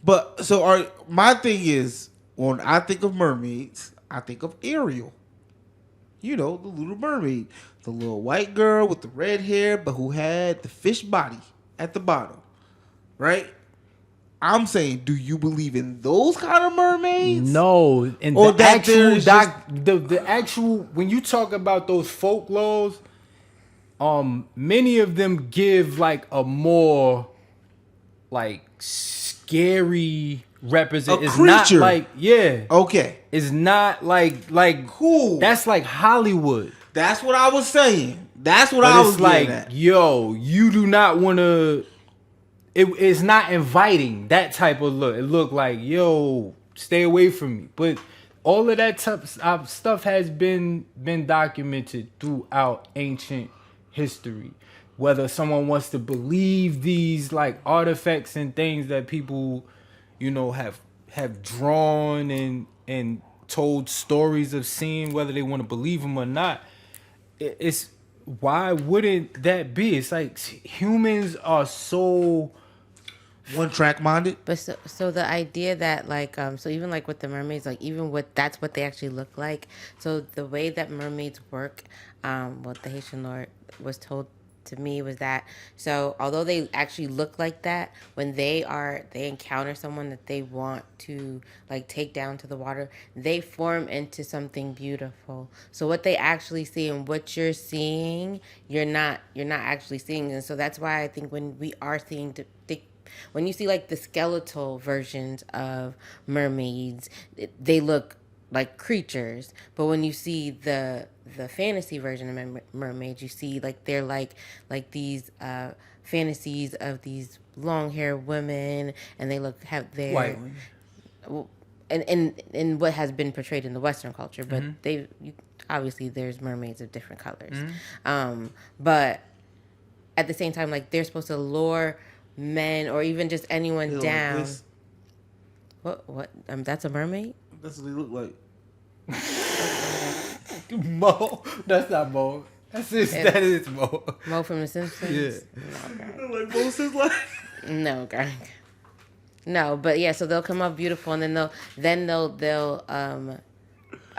But so my thing is, when I think of mermaids, I think of Ariel. You know, the little mermaid, the little white girl with the red hair, but who had the fish body at the bottom, right? I'm saying, do you believe in those kind of mermaids? No, and Or the that actual there's the actual when you talk about those folklores, many of them give like a more like scary represent. A It's not creature. like Okay, it's not like cool. That's like Hollywood. That's what I was saying. That's what But I was it's like, getting at. yo, you do not want to. It's not inviting that type of look. It look like, yo, stay away from me. But all of that stuff has been documented throughout ancient history. Whether someone wants to believe these like artifacts and things that people, have drawn and told stories of seeing, whether they want to believe them or not, it's why wouldn't that be? It's like humans are so. One track minded. But so the idea that like so even like with the mermaids, like even with that's what they actually look like. So the way that mermaids work, what the Haitian Lord was told to me was that, so although they actually look like that, when they encounter someone that they want to like take down to the water, they form into something beautiful. So what they actually see and what you're seeing, you're not actually seeing. And so that's why I think when we are seeing when you see like the skeletal versions of mermaids, they look like creatures. But when you see the fantasy version of mermaids, you see like they're like these fantasies of these long haired women, and they have their White. and what has been portrayed in the Western culture. But obviously there's mermaids of different colors. But at the same time, like they're supposed to lure men or even just anyone Like down. this. What? That's a mermaid? That's what they look like. Mo, that's not Mo. That is Mo. Mo from The Simpsons. Yeah. No, Like Moses, like. no, Greg. No, but yeah. So they'll come up beautiful, and then they'll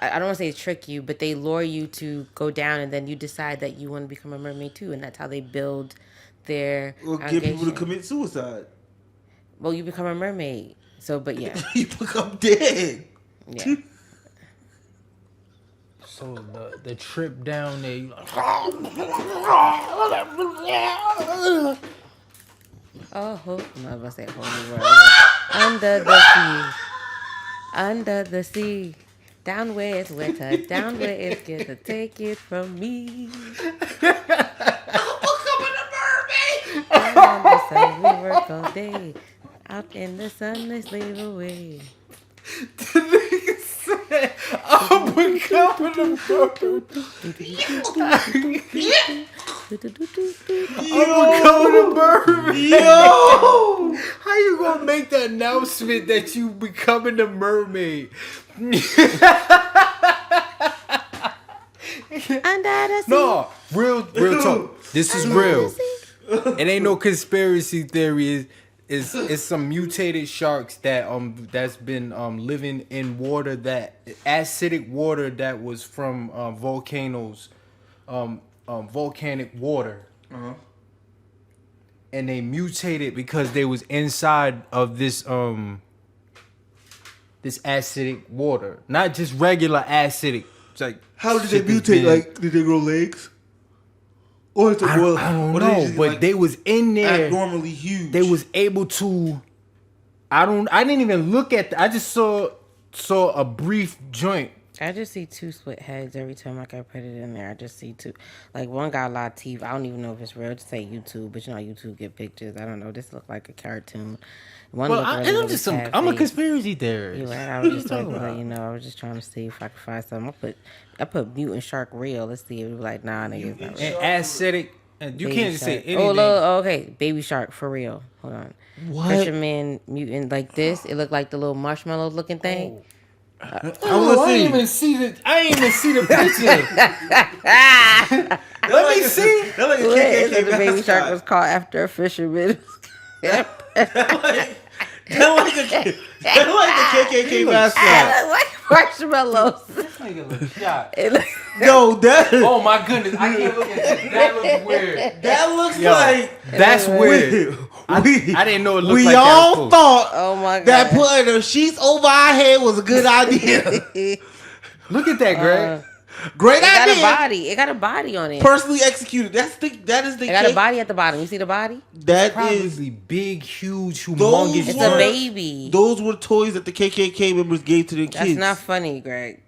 I don't want to say trick you, but they lure you to go down, and then you decide that you want to become a mermaid too, and that's how they build their. Or get people to congregation. commit suicide. Well, you become a mermaid. So, but yeah, You become dead. yeah. So the trip down there, you like, Oh, no, I was about to say a whole new world. Under the sea, under the sea, down where it's wetter, down where it's good to take it from me. Down on the sun, we work all day. Out in the sun, they slave away. I'm becoming a mermaid. I'm becoming a mermaid. Yo! How you gonna make the announcement that you becoming a mermaid? Under the sea. No, real talk. This is real. It ain't no conspiracy theory. It's some mutated sharks that's been living in water, that acidic water that was from volcanoes, volcanic water. And they mutated because they was inside of this acidic water, not just regular acidic. It's like, How did they shit that's mutate? been- Like, did they grow legs? Or is it I don't know, but they was in there. abnormally huge. They was able to. I didn't even look at. I just saw a brief joint. I just see two split heads every time like I put it in there. I just see two. Like one got a lot of teeth. I don't even know if it's real. Just say YouTube, but you know YouTube get pictures. I don't know. This look like a cartoon. One Well, look really, I'm really just sad I'm a face. conspiracy theorist. You're right. I What was you just like, talking about? you know, I was just trying to see if I could find something. I put mutant shark real. Let's see. It was like, nah, nigga, it's not real. And acidic. And you Baby can't say shark. anything. Oh, look, okay, baby shark for real. Hold on. What? Fisherman mutant like this. It looked like the little marshmallow looking thing. I Oh, want I to didn't see. I ain't even see the picture. Let me see. That like a Wait, KKK the baby mascot. shark was caught after a fisherman. That like a KKK mascot. Like marshmallows. This nigga look shot. It look- Yo, that Oh my goodness, I can't look at that. That looks weird. that looks Yo, like that's weird. I didn't know it looked we like that all up close. thought Oh my god. that putting the sheets over our head was a good idea. Look at that, Greg. Great It got a idea. body. It got a body on it. Personally executed. That is the It got a cake- body at the bottom. You see the body? That is Probably big, huge, those humongous. It's were, a baby. Those were toys that the KKK members gave to their That's kids. not funny, Greg.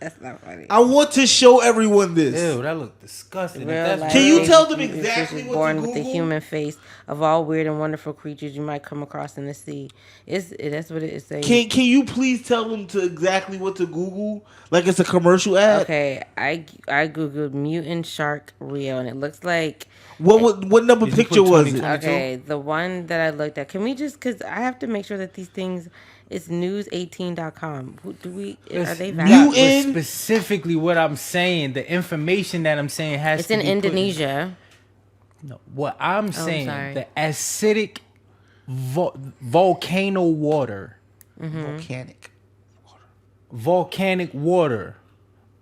That's not funny. I want to show everyone this. Ew, that look disgusting. If Real that's life Can you baby tell them mutant exactly fish is what to born with the Google? human face of all weird and wonderful creatures you might come across in the sea. That's what it is saying. Can you please tell them to exactly what to Google? Like it's a commercial ad. Okay, I googled mutant shark reel and it looks like What number Did you picture put was 2020? it? okay. The one that I looked at. Can we just because I have to make sure that these things. It's news18.com. Do we? Are they That valid? was UN? specifically what I'm saying. The information that I'm saying has It's to in be put Indonesia. No, what I'm saying, sorry. the acidic volcano water, volcanic water,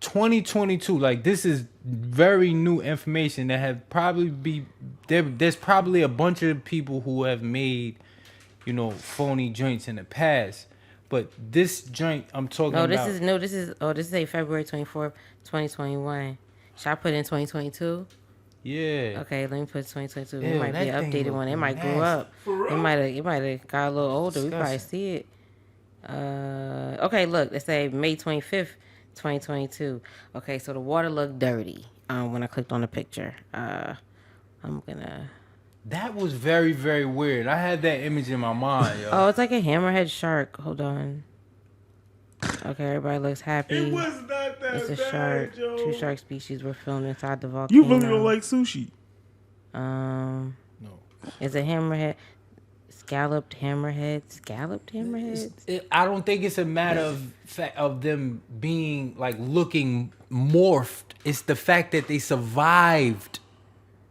2022. Like this is very new information that have probably there's probably a bunch of people who have made, phony joints in the past. But this joint I'm talking about. This is a February 24th, 2021. Should I put in 2022? Yeah. Okay, let me put 2022. Ew, It might be that an thing updated look one. It might grow nasty. up. It might have got a little older. We probably see it. Okay, look, let's say May 25th, 2022. Okay, so the water looked dirty. When I clicked on the picture. I'm gonna. That was very, very weird. I had that image in my mind, yo. Oh, it's like a hammerhead shark. Hold on. Okay, everybody looks happy. It was not that It's a bad, shark. Joe. 2 shark species were filmed inside the volcano. You really don't like sushi. No. It's a hammerhead. Scalloped hammerheads. I don't think it's a matter of them being like looking morphed. It's the fact that they survived.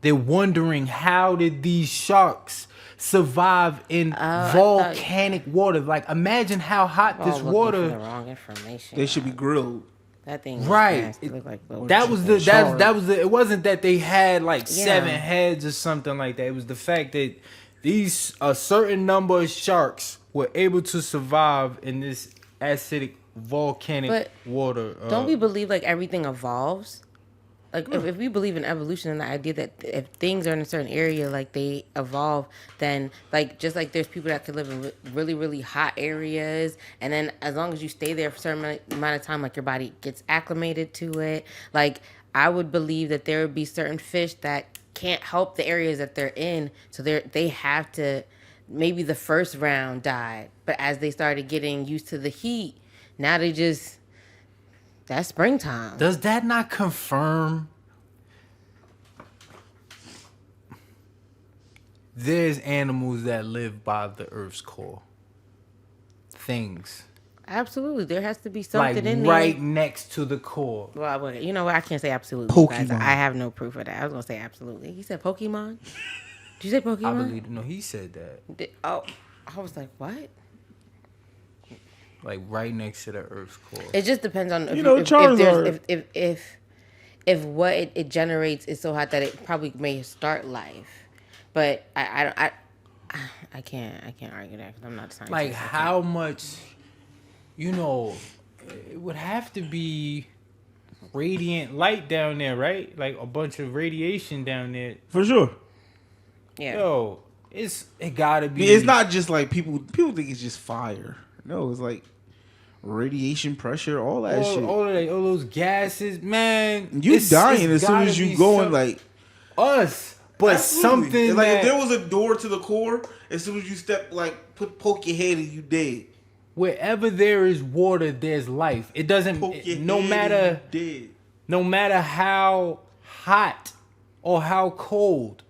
They're wondering, how did these sharks survive in volcanic water? Like, imagine how hot this For the water. wrong information. They should be grilled. That thing was Right. nasty. It looked like little That was chicken. that was the. It wasn't that they had like Yeah. 7 heads or something like that. It was the fact that these a certain number of sharks were able to survive in this acidic volcanic But water. Don't we believe like everything evolves? Like if we believe in evolution and the idea that if things are in a certain area, like they evolve, then like just like there's people that could live in really, really hot areas, and then as long as you stay there for a certain amount of time, like your body gets acclimated to it. Like I would believe that there would be certain fish that can't help the areas that they're in, so they have to. Maybe the first round died, but as they started getting used to the heat, now they just. That's springtime. Does that not confirm there's animals that live by the Earth's core? Things. Absolutely. There has to be something Like in there. right next to the core. Well, you know what? I can't say absolutely. You guys. Pokemon. I have no proof of that. I was going to say absolutely. He said Pokemon? Did you say Pokemon? I believe, no, he said that. I was like, what? Like right next to the Earth's core. It just depends on if what it generates is so hot that it probably may start life. But I can't argue that because I'm not a scientist. Like how much, it would have to be radiant light down there, right? Like a bunch of radiation down there. For sure. Yeah. Yo, it gotta be. It's not just like people think it's just fire. No, it's like radiation pressure, all that shit. All those gases, man. You dying as soon as you going like us. But absolutely. something like that, if there was a door to the core, as soon as you step poke your head and you dead. wherever there is water, there's life. It doesn't. No matter how hot or how cold,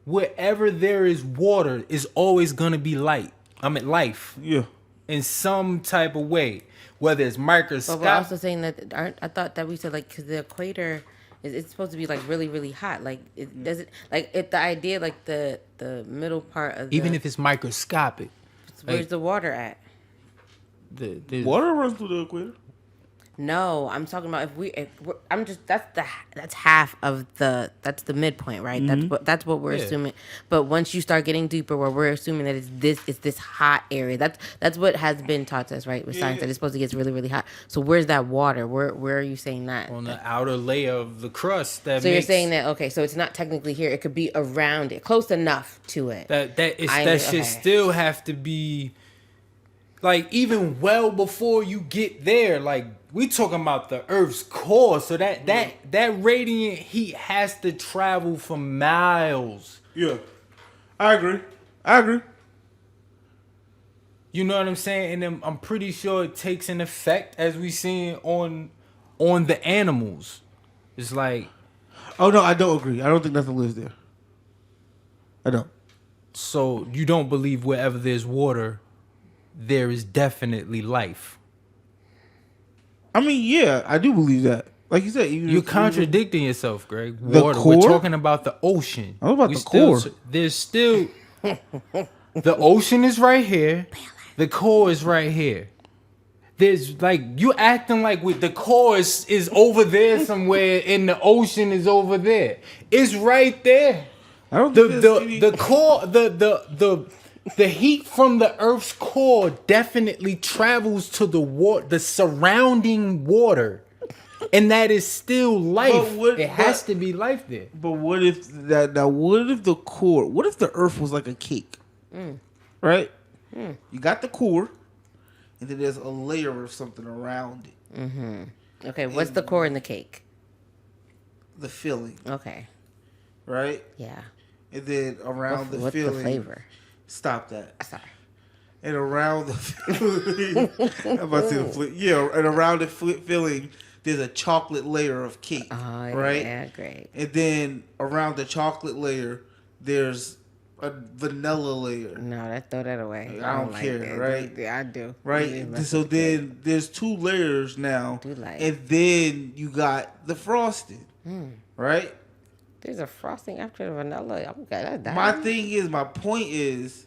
wherever there is water, is always gonna be light. Life. Yeah. In some type of way, whether it's microscopic. But we're also saying that I thought that we said like because the equator it's supposed to be like really really hot. Like it doesn't like if the idea like the middle part of Even if it's microscopic. Where's the water at? The Water runs through the equator. No, I'm talking about that's half of that's the midpoint, right? Mm-hmm. That's what we're assuming. But once you start getting deeper, where we're assuming that it's this hot area. That's what has been taught to us, right? With science that it's supposed to get really really hot. So where's that water? Where are you saying that? on the outer layer of the crust. So you're saying that okay? So it's not technically here. It could be around it, close enough to it. that should still have to be like even well before you get there. Like we talking about the Earth's core, so that radiant heat has to travel for miles. Yeah, I agree. You know what I'm saying? And then I'm pretty sure it takes an effect as we seen on the animals. It's like, oh no, I don't agree. I don't think nothing lives there. I don't. so you don't believe wherever there's water, there is definitely life. I mean, yeah, I do believe that. Like you said, You're contradicting yourself, Greg. The Water. core? We're talking about the ocean. I'm about the core. There's still the ocean is right here. The core is right here. There's like you acting like with the core is over there somewhere and the ocean is over there. It's right there. I don't think The core the heat from the Earth's core definitely travels to the surrounding water, and that is still life. It has to be life there. But what if that? Now, what if the core? What if the Earth was like a cake? Right. You got the core, and then there's a layer of something around it. Mm-hmm. Okay, what's the core in the cake? The filling. Okay. Right. Yeah. And then around What's filling. the flavor? Stop that. Sorry. And around the filling, I'm about to say the flavor. Yeah, and around the filling, there's a chocolate layer of cake. Oh, right? Yeah, great. And then around the chocolate layer, there's a vanilla layer. No, throw that away. I don't like care, that. right? I do. Right? Yeah, So then there's 2 layers now. I do like. And then you got the frosting. Right? There's a frosting after the vanilla. Oh, God, that's My point is,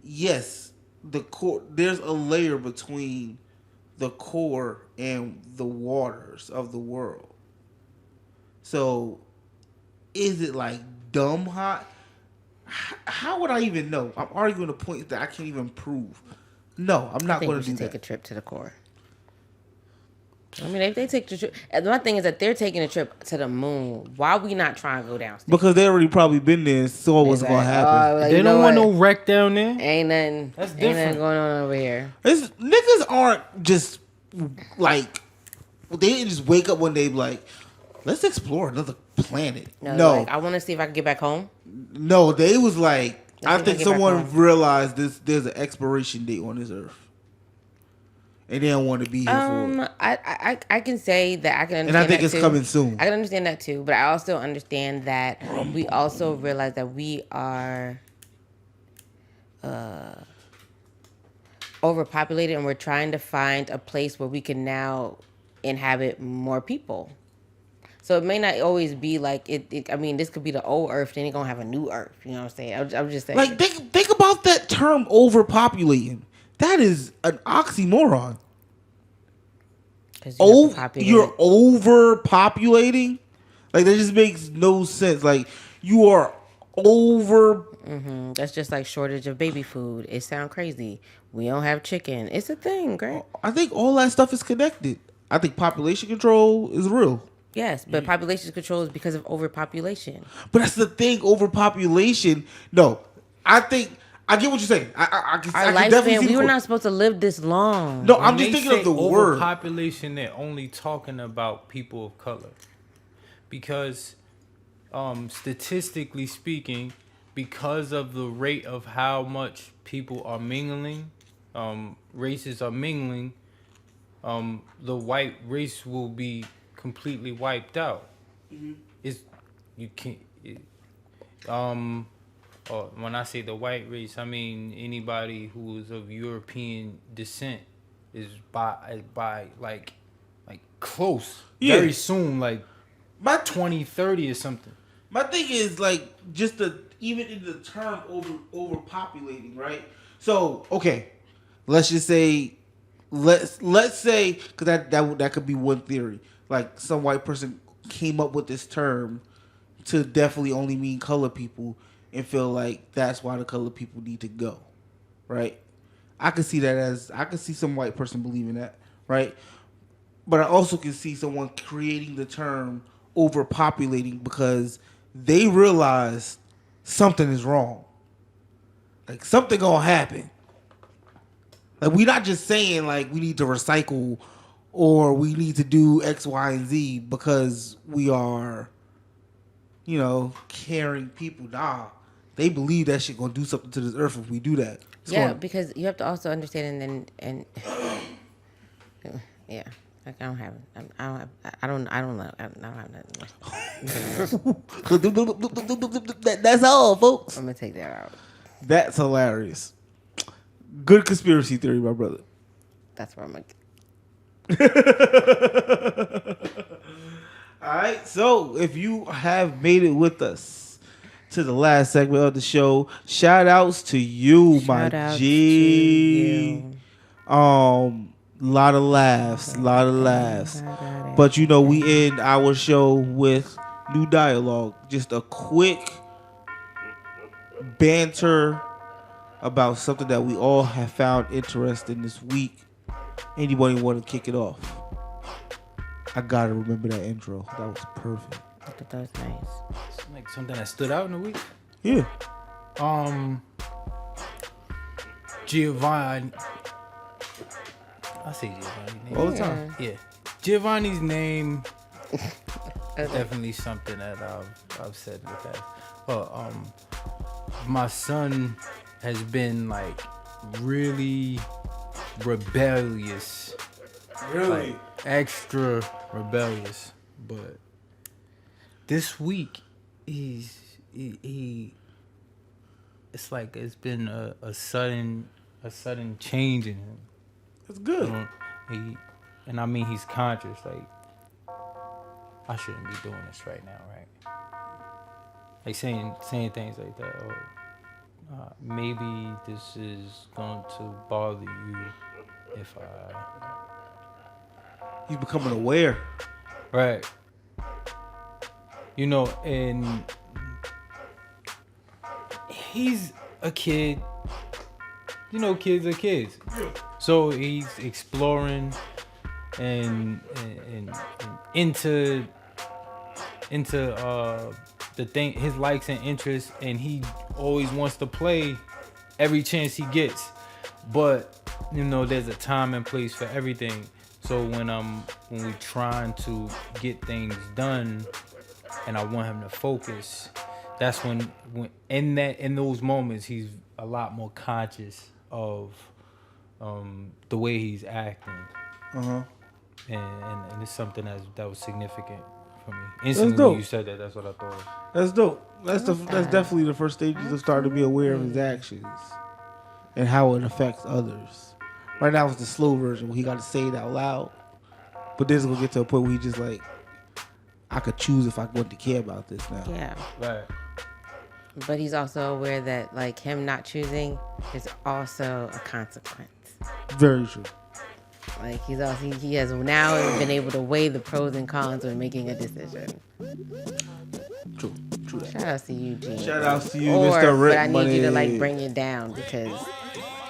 yes, the core. There's a layer between the core and the waters of the world. So, is it like dumb hot? How would I even know? I'm arguing a point that I can't even prove. No, I'm not going to do that. Take a trip to the core. I mean, if they take the trip, my thing is that they're taking a trip to the moon. Why are we not trying to go downstairs? Because they already probably been there and saw what's going to happen. They don't want no wreck down there. Ain't nothing. That's Ain't different. nothing going on over here. Niggas aren't just like, they didn't just wake up one day and be like, let's explore another planet. No. Like, I want to see if I can get back home. No, they was like, I think someone home. realized there's an expiration date on this earth. And they don't want to be here for it. I can say that I can understand. And I think that it's too. coming soon. I can understand that too, but I also understand that we also realize that we are overpopulated, and we're trying to find a place where we can now inhabit more people. So it may not always be like it. I mean, this could be the old Earth, then you're gonna have a new Earth. You know what I'm saying? I'm just saying. Like, think about that term, overpopulating. That is an oxymoron. You're overpopulating? Like, that just makes no sense. Like, you are over... That's just like shortage of baby food. It sounds crazy. We don't have chicken. It's a thing, right? I think all that stuff is connected. I think population control is real. Yes, but population control is because of overpopulation. But that's the thing, overpopulation. No, I think... I get what you're saying. I can definitely see we were not supposed to live this long. No, I'm just thinking of the word. Overpopulation, they're only talking about people of color. Because statistically speaking, because of the rate of how much people are mingling, races are mingling, the white race will be completely wiped out. When I say the white race, I mean anybody who is of European descent is by like close, very soon, like by 2030 or something. My thing is like just even in the term overpopulating, right? So okay, let's just say let's say because that could be one theory. Like some white person came up with this term to definitely only mean color people. And feel like that's why the colored people need to go, right? I can see some white person believing that, right? But I also can see someone creating the term overpopulating because they realize something is wrong. Like something gonna happen. Like we're not just saying like we need to recycle or we need to do X, Y, and Z because we are, caring people. Nah. They believe that shit gonna do something to this earth if we do that. Because you have to also understand and yeah, like I don't have nothing. That's all, folks. I'm gonna take that out. That's hilarious. Good conspiracy theory, my brother. That's where I'm gonna. All right, so if you have made it with us to the last segment of the show, shout outs to you, my G. Lot of laughs. But we end our show with new dialogue. Just a quick banter about something that we all have found interesting this week. Anybody want to kick it off? I gotta remember that intro. That was perfect. I thought that was nice. It's like something that stood out in the week. Yeah. Giovanni. I say Giovanni name all the time. Yeah. Giovanni's name is definitely something that I've said in the past. But my son has been like really rebellious. Really? Like, extra rebellious. But this week he it's like it's been a sudden change in him. That's good. And I mean he's conscious. Like I shouldn't be doing this right now, right? Like saying things like that. Or maybe this is going to bother you if I. He's becoming aware. Right. You know, and he's a kid. You know, kids are kids. So he's exploring and into the thing, his likes and interests, and he always wants to play every chance he gets. But you know, there's a time and place for everything. So when we trying to get things done, and I want him to focus, that's when in those moments he's a lot more conscious of the way he's acting. And it's something that was significant for me. Instantly when you said that, that's what I thought. That's dope. That's definitely the first stages of starting to be aware of his actions and how it affects others. Right now it's the slow version where he got to say it out loud, but then it's gonna get to a point where he just like, I could choose if I want to care about this now. Yeah. Right. But he's also aware that like him not choosing is also a consequence. Very true. Like he has now been able to weigh the pros and cons when making a decision. True that. Shout out to you, Gene. Shout out to you, But Mr. I need you to like RENTMONEY. bring it down because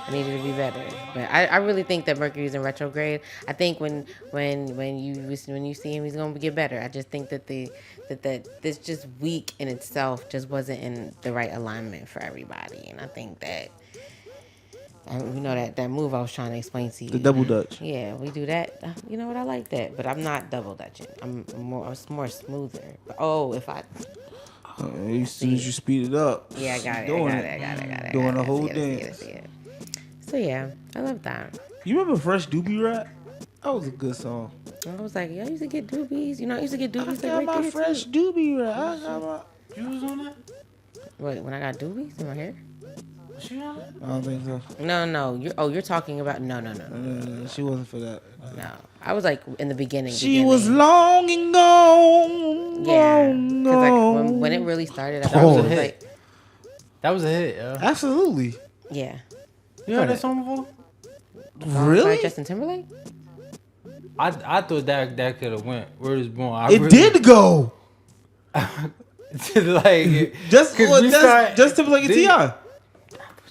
I need you to be better. But I really think that Mercury's in retrograde. I think when you see him, he's gonna get better. I just think that that this just week in itself just wasn't in the right alignment for everybody, and I think that. You know that move I was trying to explain to you. The double dutch. Yeah, we do that. You know what? I like that, but I'm not double dutching. I'm more smoother. But, if I. As soon as you speed it up. Yeah, I got it. Doing the whole dance. So yeah, I love that. You remember Fresh Doobie Rap? That was a good song. I was like, I used to get doobies. You know, I used to get doobies. I got like, right my there, Fresh too. Doobie Rap. I got my. You was on that? Wait, when I got doobies in my hair? Was she on that? I don't think so. No. You're talking about no. She wasn't for that. No, I was like in the beginning. She was long and gone. Yeah, because like when it really started, I thought it was like, That was a hit, yeah. Absolutely. yeah. You heard that song before? Really? By Justin Timberlake? I thought that could have went. Word is born. It did go. Like Just Timberlake and T.I.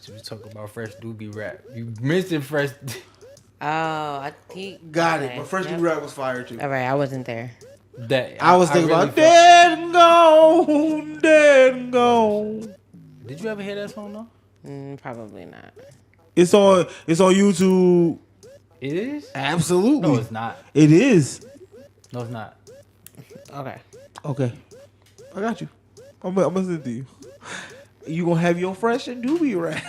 We was talking about Fresh Doobie Rap. You mentioned Fresh. Got it. But Fresh Doobie Rap was fire too. All right, I wasn't there. I was thinking about dead and gone, dead and gone. Did you ever hear that song though? Probably not. It's on YouTube. It is? Absolutely. No, it's not. It is. No, it's not. Okay. I got you. I'm listening to you. You gonna have your Fresh and Doobie Rap.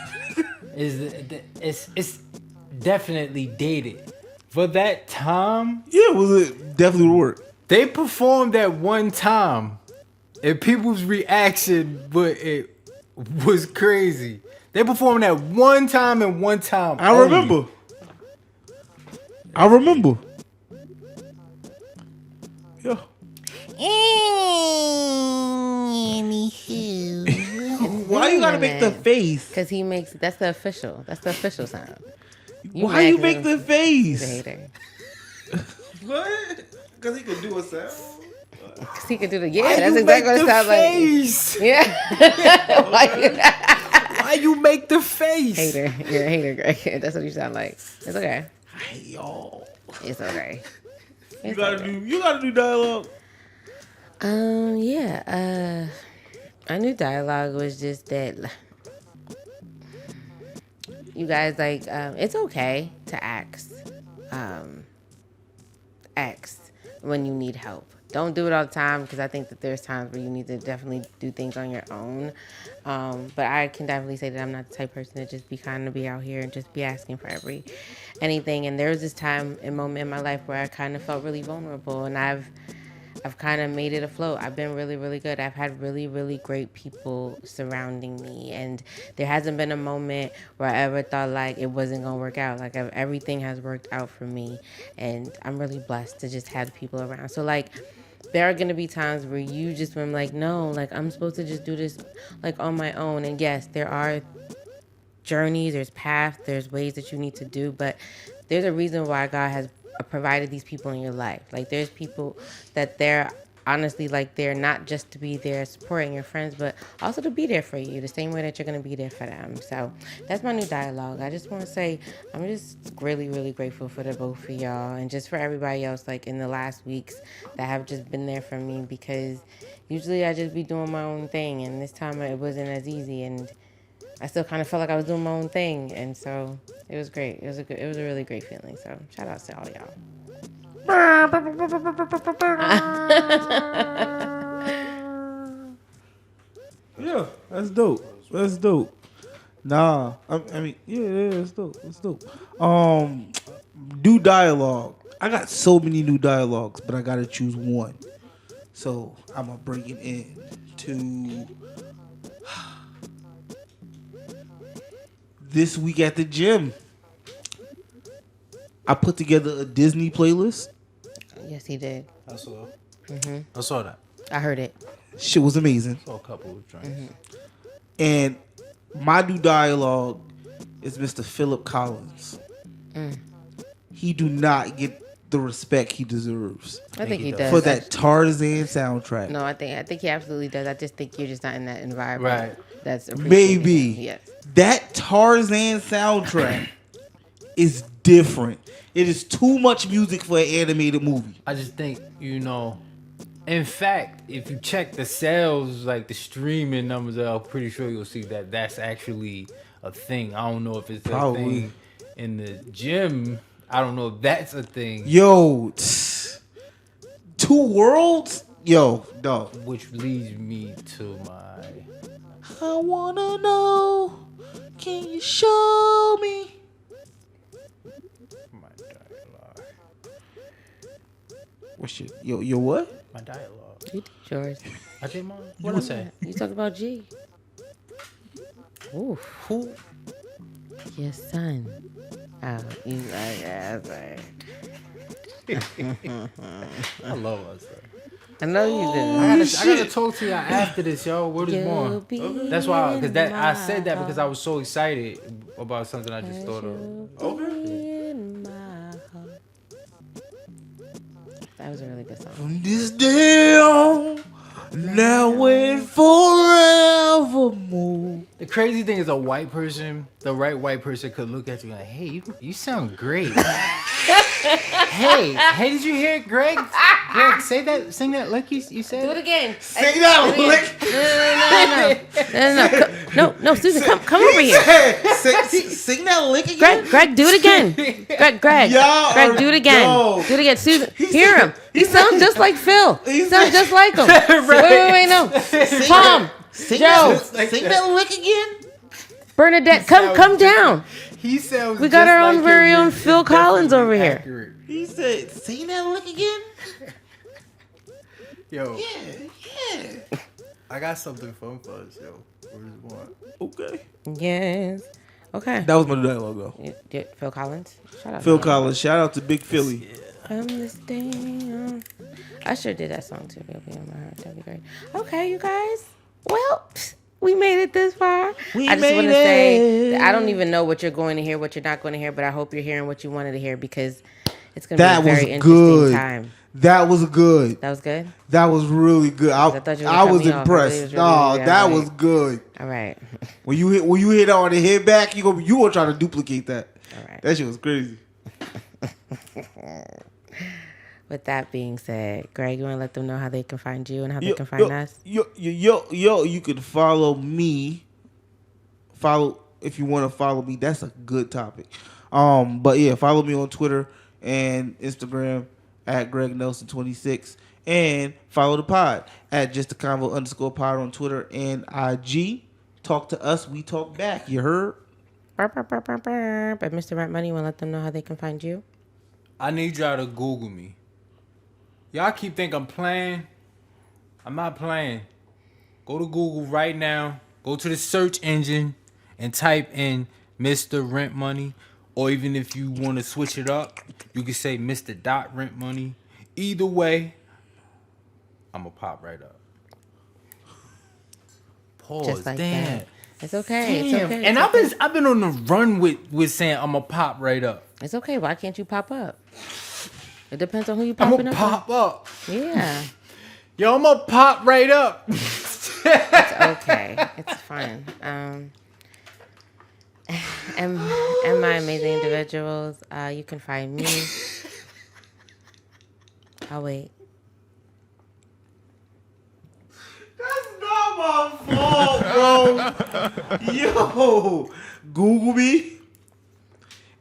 It's definitely dated. For that time, Yeah, was it definitely would work. they performed at one time, and people's reaction, but it was crazy. They performed at one time and one time. I only. remember. Yeah. Why you gotta make the face? Because that's the official sound. Why you make the He's a face? hater. What? Because he can do a sound. Because he could do the, Why that's you exactly make what it the sounds face? like. Yeah. Why you make the face? Hater. You're a hater, Greg. That's what you sound like. It's okay. Hey, yo. It's okay. You gotta do dialogue. Yeah. Our new dialogue was just that you guys like it's okay to ask when you need help. Don't do it all the time because I think that there's times where you need to definitely do things on your own. But I can definitely say that I'm not the type of person to just be kind of be out here and just be asking for anything. And there was this time and moment in my life where I kind of felt really vulnerable, and I've I've kind of made it afloat. I've been really, really good. I've had really, really great people surrounding me. And there hasn't been a moment where I ever thought like it wasn't going to work out. Like everything has worked out for me. And I'm really blessed to just have people around. So like, there are going to be times where you just been like, no, like I'm supposed to just do this like on my own. And yes, there are journeys, there's paths, there's ways that you need to do, but there's a reason why God has provided these people in your life. Like there's people that they're honestly like they're not just to be there supporting your friends, but also to be there for you the same way that you're going to be there for them. So that's my new dialogue. I just want to say I'm just really, really grateful for the both of y'all and just for everybody else like in the last weeks that have just been there for me, because usually I just be doing my own thing, and this time it wasn't as easy, and I still kind of felt like I was doing my own thing, and so it was great. It was a really great feeling. So shout out to all y'all. Yeah, that's dope. That's dope. Nah, I mean, yeah, that's dope. That's dope. New dialogue. I got so many new dialogues, but I gotta choose one. So I'm gonna bring it in to this week at the gym. I put together a Disney playlist. Yes, he did. I saw. I saw that. I heard it. Shit was amazing. I saw a couple of drinks. And my new dialogue is Mr. Philip Collins. He do not get the respect he deserves I think he does. for that Tarzan soundtrack. No, I think he absolutely does. I just think you're just not in that environment. Right. That's Maybe. Yes. That Tarzan soundtrack is different. It is too much music for an animated movie. I just think, in fact, if you check the sales, like the streaming numbers, I'm pretty sure you'll see that that's actually a thing. I don't know if it's Probably. a thing in the gym. I don't know if that's a thing. Yo, Two Worlds? Yo, dog. Which leads me to my... I wanna know, can you show me? My dialogue. What's your what? My dialogue. You did yours. I did mine. What'd I say? You talked about G. Ooh. Who? Your son. Oh, you I love us. I know you do. I gotta talk to y'all after this, yo. Word is born. That's why, because I said that because I was so excited about something I just thought of. Okay. That was a really good song. From this day on, now and forevermore. The crazy thing is, the right white person could look at you like, hey, you sound great. hey, did you hear it, Greg? Greg, sing that like you said. Do it again. Sing that lick. No, Susan, come over here. Sing that lick again. Greg, do it again. Greg, do it again. Do it again. Susan, hear him. He sounds just like Phil. He sounds just like him. Wait, no. Tom, Joe, Sing that lick again. Bernadette, come down. He sounds. We got just our own like very him. own It's Phil Collins over here. accurate. He said, sing that lick again. Yo, Yeah. I got something fun for us, yo. Where's one? Okay. Yes. Okay. That was my dialogue, though. Phil Collins. Shout out. Phil to him. Collins. Shout out to Big Philly. From this day on. I sure did that song too. It'll be on my heart. That'd be great. Okay, you guys. Well, we made it this far. I just want to say that I don't even know what you're going to hear, what you're not going to hear, but I hope you're hearing what you wanted to hear, because it's going to be a very interesting time. That was good. That was good? That was really good. I thought you were was cutting me off. impressed. It was really good. That was good. All right. When you hit on the head back, you gonna try to duplicate that. All right. That shit was crazy. With that being said, Greg, you want to let them know how they can find you and how they can find us? You can follow me. If you want to follow me. That's a good topic. But yeah, follow me on Twitter and Instagram at Greg Nelson 26, and follow the pod at just the Convo _pod on Twitter and IG. Talk to us, we talk back. You heard? But Mr. Rent Money, you want to let them know how they can find you? I need y'all to Google me. Y'all keep thinking I'm playing. I'm not playing. Go to Google right now. Go to the search engine and type in Mr. Rent Money. Or even if you want to switch it up, you can say Mr. Rent Money. Either way, I'm going to pop right up. Pause. Just like Damn. that. It's okay. Damn. It's okay. And It's I've been on the run with saying I'm going to pop right up. It's okay. Why can't you pop up? It depends on who you I'm popping going to up. pop up. Yeah. Yo, I'm going to pop right up. It's okay. It's fine. And my amazing individuals, you can find me. I'll wait. That's not my fault, bro. Yo, Google me,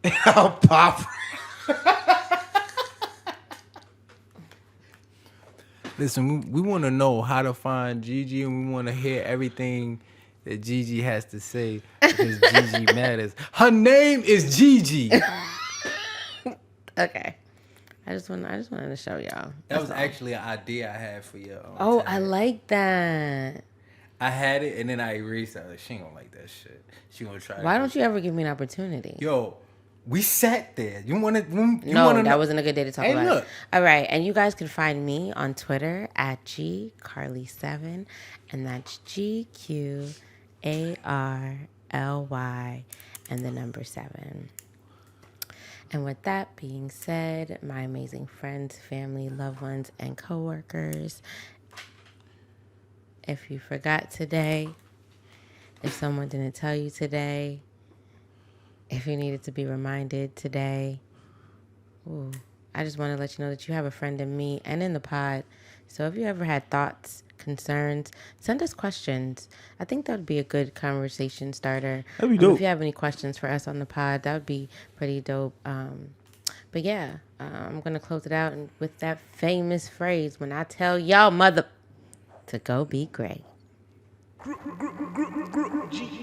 and I'll pop. Listen, we want to know how to find Gigi, and we want to hear everything that Gigi has to say because Gigi matters. Her name is Gigi. Okay. I just wanted to show y'all. That was actually an idea I had for you. Oh, I like that. I had it and then I erased it. Like, she ain't gonna like that shit. She gonna try. Why don't you ever give me an opportunity? Yo, we sat there. You want to? No, that wasn't a good day to talk Hey, about look. it. All right, and you guys can find me on Twitter at GCarly7, and that's GQARLY and the number 7. And with that being said, my amazing friends, family, loved ones, and coworkers, if you forgot today, if someone didn't tell you today, if you needed to be reminded today, I just want to let you know that you have a friend in me and in the pod. So if you ever had thoughts, concerns, send us questions. I think that would be a good conversation starter. That'd be dope. If you have any questions for us on the pod, that would be pretty dope. But yeah, I'm going to close it out with that famous phrase, when I tell y'all mother to go be great. Rent money.